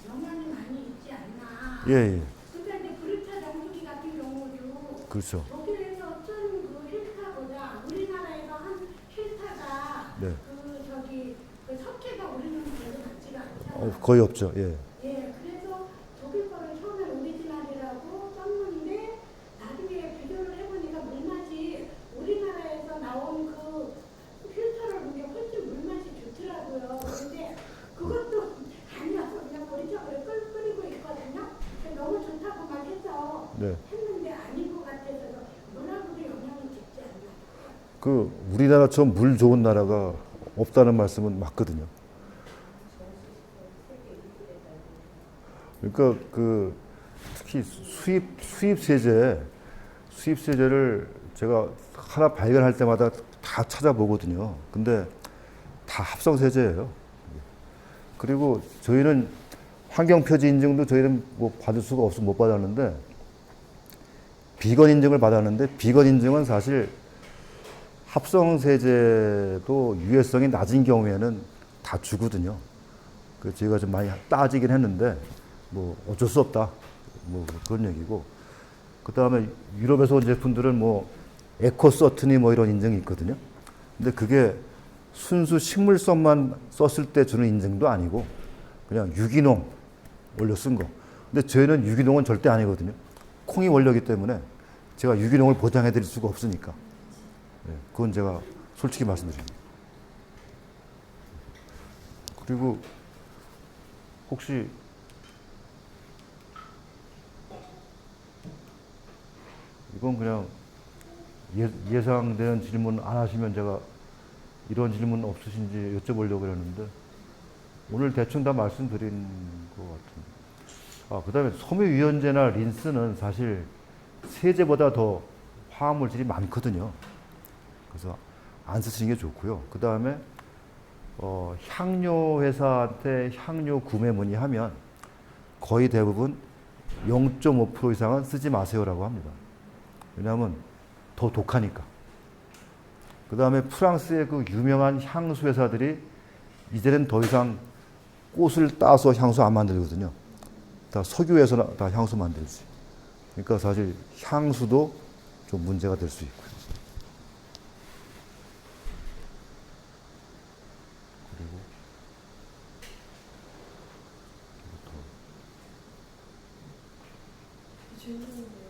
영향이 많이 있지 않나. 예, 예. 그러니까 이제 브루타 정수기 같은 경우도 그렇죠. 독일에서 쓴 그 필터보다 우리나라에서 한 필터가 네. 그 석회가 우리는 별로 많지가 않잖아요. 거의 없죠. 예. 예, 그래서 그 우리나라처럼 물 좋은 나라가 없다는 말씀은 맞거든요. 그러니까 그 특히 수입 세제를 제가 하나 발견할 때마다 다 찾아보거든요. 근데 다 합성 세제예요. 그리고 저희는 환경 표지 인증도 저희는 뭐 받을 수가 없어 못 받았는데 비건 인증을 받았는데 비건 인증은 사실 합성 세제도 유해성이 낮은 경우에는 다 주거든요. 그 저희가 좀 많이 따지긴 했는데 뭐 어쩔 수 없다. 뭐 그런 얘기고. 그다음에 유럽에서 온 제품들은 뭐 에코서트니 뭐 이런 인증이 있거든요. 근데 그게 순수 식물성만 썼을 때 주는 인증도 아니고 그냥 유기농 원료 쓴 거. 근데 저희는 유기농은 절대 아니거든요. 콩이 원료이기 때문에 제가 유기농을 보장해 드릴 수가 없으니까. 네, 그건 제가 솔직히 말씀드립니다. 그리고 혹시 이건 그냥 예상되는 질문 안 하시면 제가 이런 질문 없으신지 여쭤보려고 그랬는데 오늘 대충 다 말씀드린 것 같은데. 그다음에 섬유유연제나 린스는 사실 세제보다 더 화합물질이 많거든요. 그래서 안 쓰시는 게 좋고요. 그다음에 향료 회사한테 향료 구매 문의하면 거의 대부분 0.5% 이상은 쓰지 마세요라고 합니다. 왜냐하면 더 독하니까. 그 다음에 프랑스의 그 유명한 향수 회사들이 이제는 더 이상 꽃을 따서 향수 안 만들거든요. 다 석유에서 다 향수 만들지. 그러니까 사실 향수도 좀 문제가 될 수 있고요.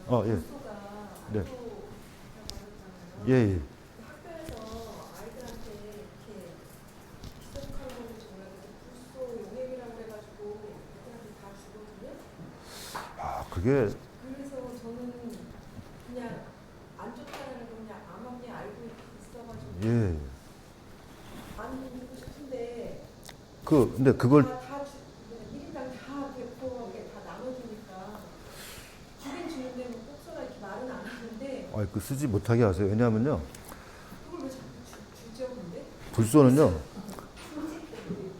그리고 예. 네. 예, 예. 학교에서 아이들한테 이렇게 기성칼로리 정말 불소 용액이라고 해가지고 애들한테 다 주거든요. 그게 그래서 저는 그냥 안 좋다는 걸 그냥 암암리 알고 있어가지고 예. 안 주고 싶은데 근데 그걸 1인당 다 100%하게 다 나눠주니까 주긴 주는데 뭐 꼭서가 이렇게 말은 안 하는데 그 쓰지 못하게 하세요. 왜냐하면요. 그걸 왜 자꾸 주죠 근데? 불소는요.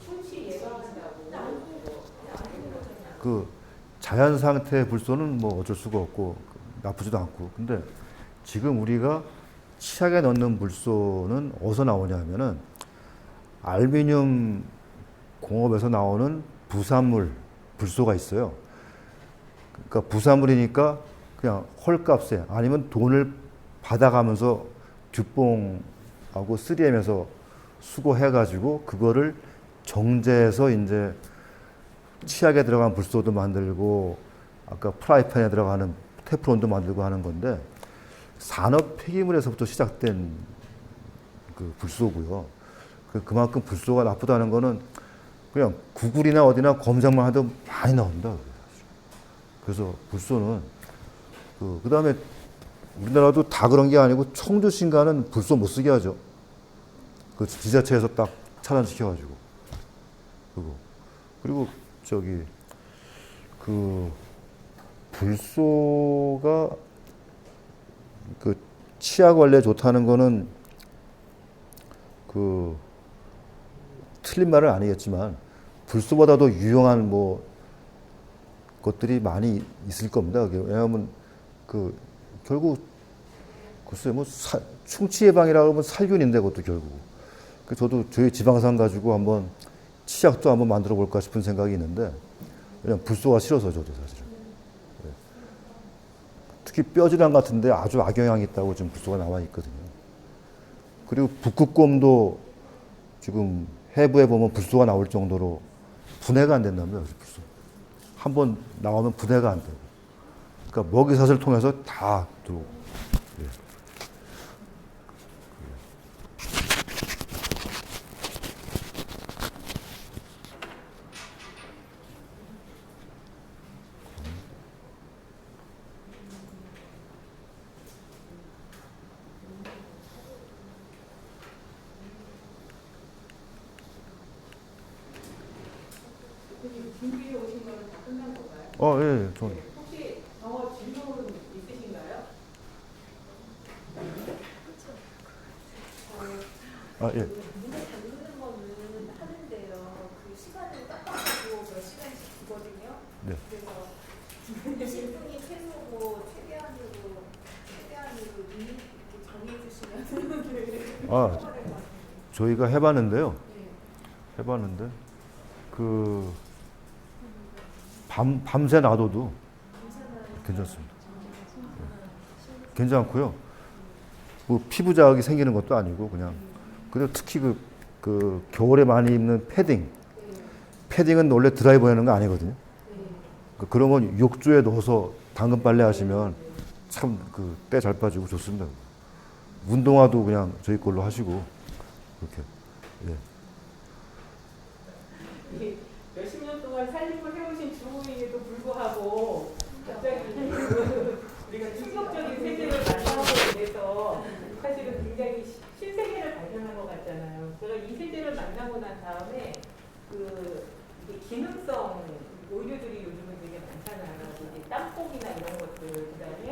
충치 예방한다고. 그 자연 상태의 불소는 뭐 어쩔 수가 없고 나쁘지도 않고. 근데 지금 우리가 치약에 넣는 불소는 어디서 나오냐면은 알루미늄 공업에서 나오는 부산물 불소가 있어요. 그러니까 부산물이니까 그냥 헐값에 아니면 돈을 받아가면서 듀뽕하고 3M에서 수거해가지고 그거를 정제해서 이제 치약에 들어간 불소도 만들고 아까 프라이팬에 들어가는 테프론도 만들고 하는 건데 산업 폐기물에서부터 시작된 그 불소고요. 그만큼 불소가 나쁘다는 거는 그냥 구글이나 어디나 검색만 해도 많이 나온다. 그래서 불소는 그다음에 우리나라도 다 그런 게 아니고 청주신가는 불소 못 쓰게 하죠. 그 지자체에서 딱 차단시켜가지고 그거. 그리고 그 불소가 그 치약 원래 좋다는 거는 그 틀린 말은 아니겠지만 불소보다도 유용한 뭐 것들이 많이 있을 겁니다. 왜냐하면 그 결국 글쎄 뭐 충치 예방이라고 하면 살균인데 그것도 결국. 저도 저희 지방산 가지고 한번 치약도 한번 만들어 볼까 싶은 생각이 있는데 그냥 불소가 싫어서 저도 사실은. 네. 특히 뼈질환 같은데 아주 악영향이 있다고 지금 불소가 나와 있거든요. 그리고 북극곰도 지금 해부에 보면 불소가 나올 정도로 분해가 안 된다며 불소. 한번 나오면 분해가 안 되고. 그러니까 먹이사슬 통해서 다 들어오고. 예. 준비해 오신 거는 다 끝난 건가요? 예, 저 혹시 더 질문 있으신가요? 예. 문에 잠그는 거는 하는데요. 그 시간을 깜빡하고 몇 시간씩 두거든요. 네. 그래서 10분이 최소고 최대한으로 이렇게 정해주시면 저희가 해봤는데요. 해봤는데 그 밤새 놔둬도 괜찮습니다. 괜찮고요. 뭐 피부 자극이 생기는 것도 아니고 그냥. 그리고 특히 그 겨울에 많이 입는 패딩은 원래 드라이버 하는 거 아니거든요. 그런 건 욕조에 넣어서 당근 빨래 하시면 참 그 때 잘 빠지고 좋습니다. 운동화도 그냥 저희 걸로 하시고 그렇게. 예. 이게 몇십 년 동안 살림을 해오신 주부에게도 불구하고 갑자기 우리가 충격적인 세계를 만나고 인해서 사실은 굉장히 신세계를 발견한 것 같잖아요. 제가 이 세계를 만나고 난 다음에 이게 기능성 오일들이 요즘은 되게 많잖아요. 이제 땀복이나 이런 것들, 그다음에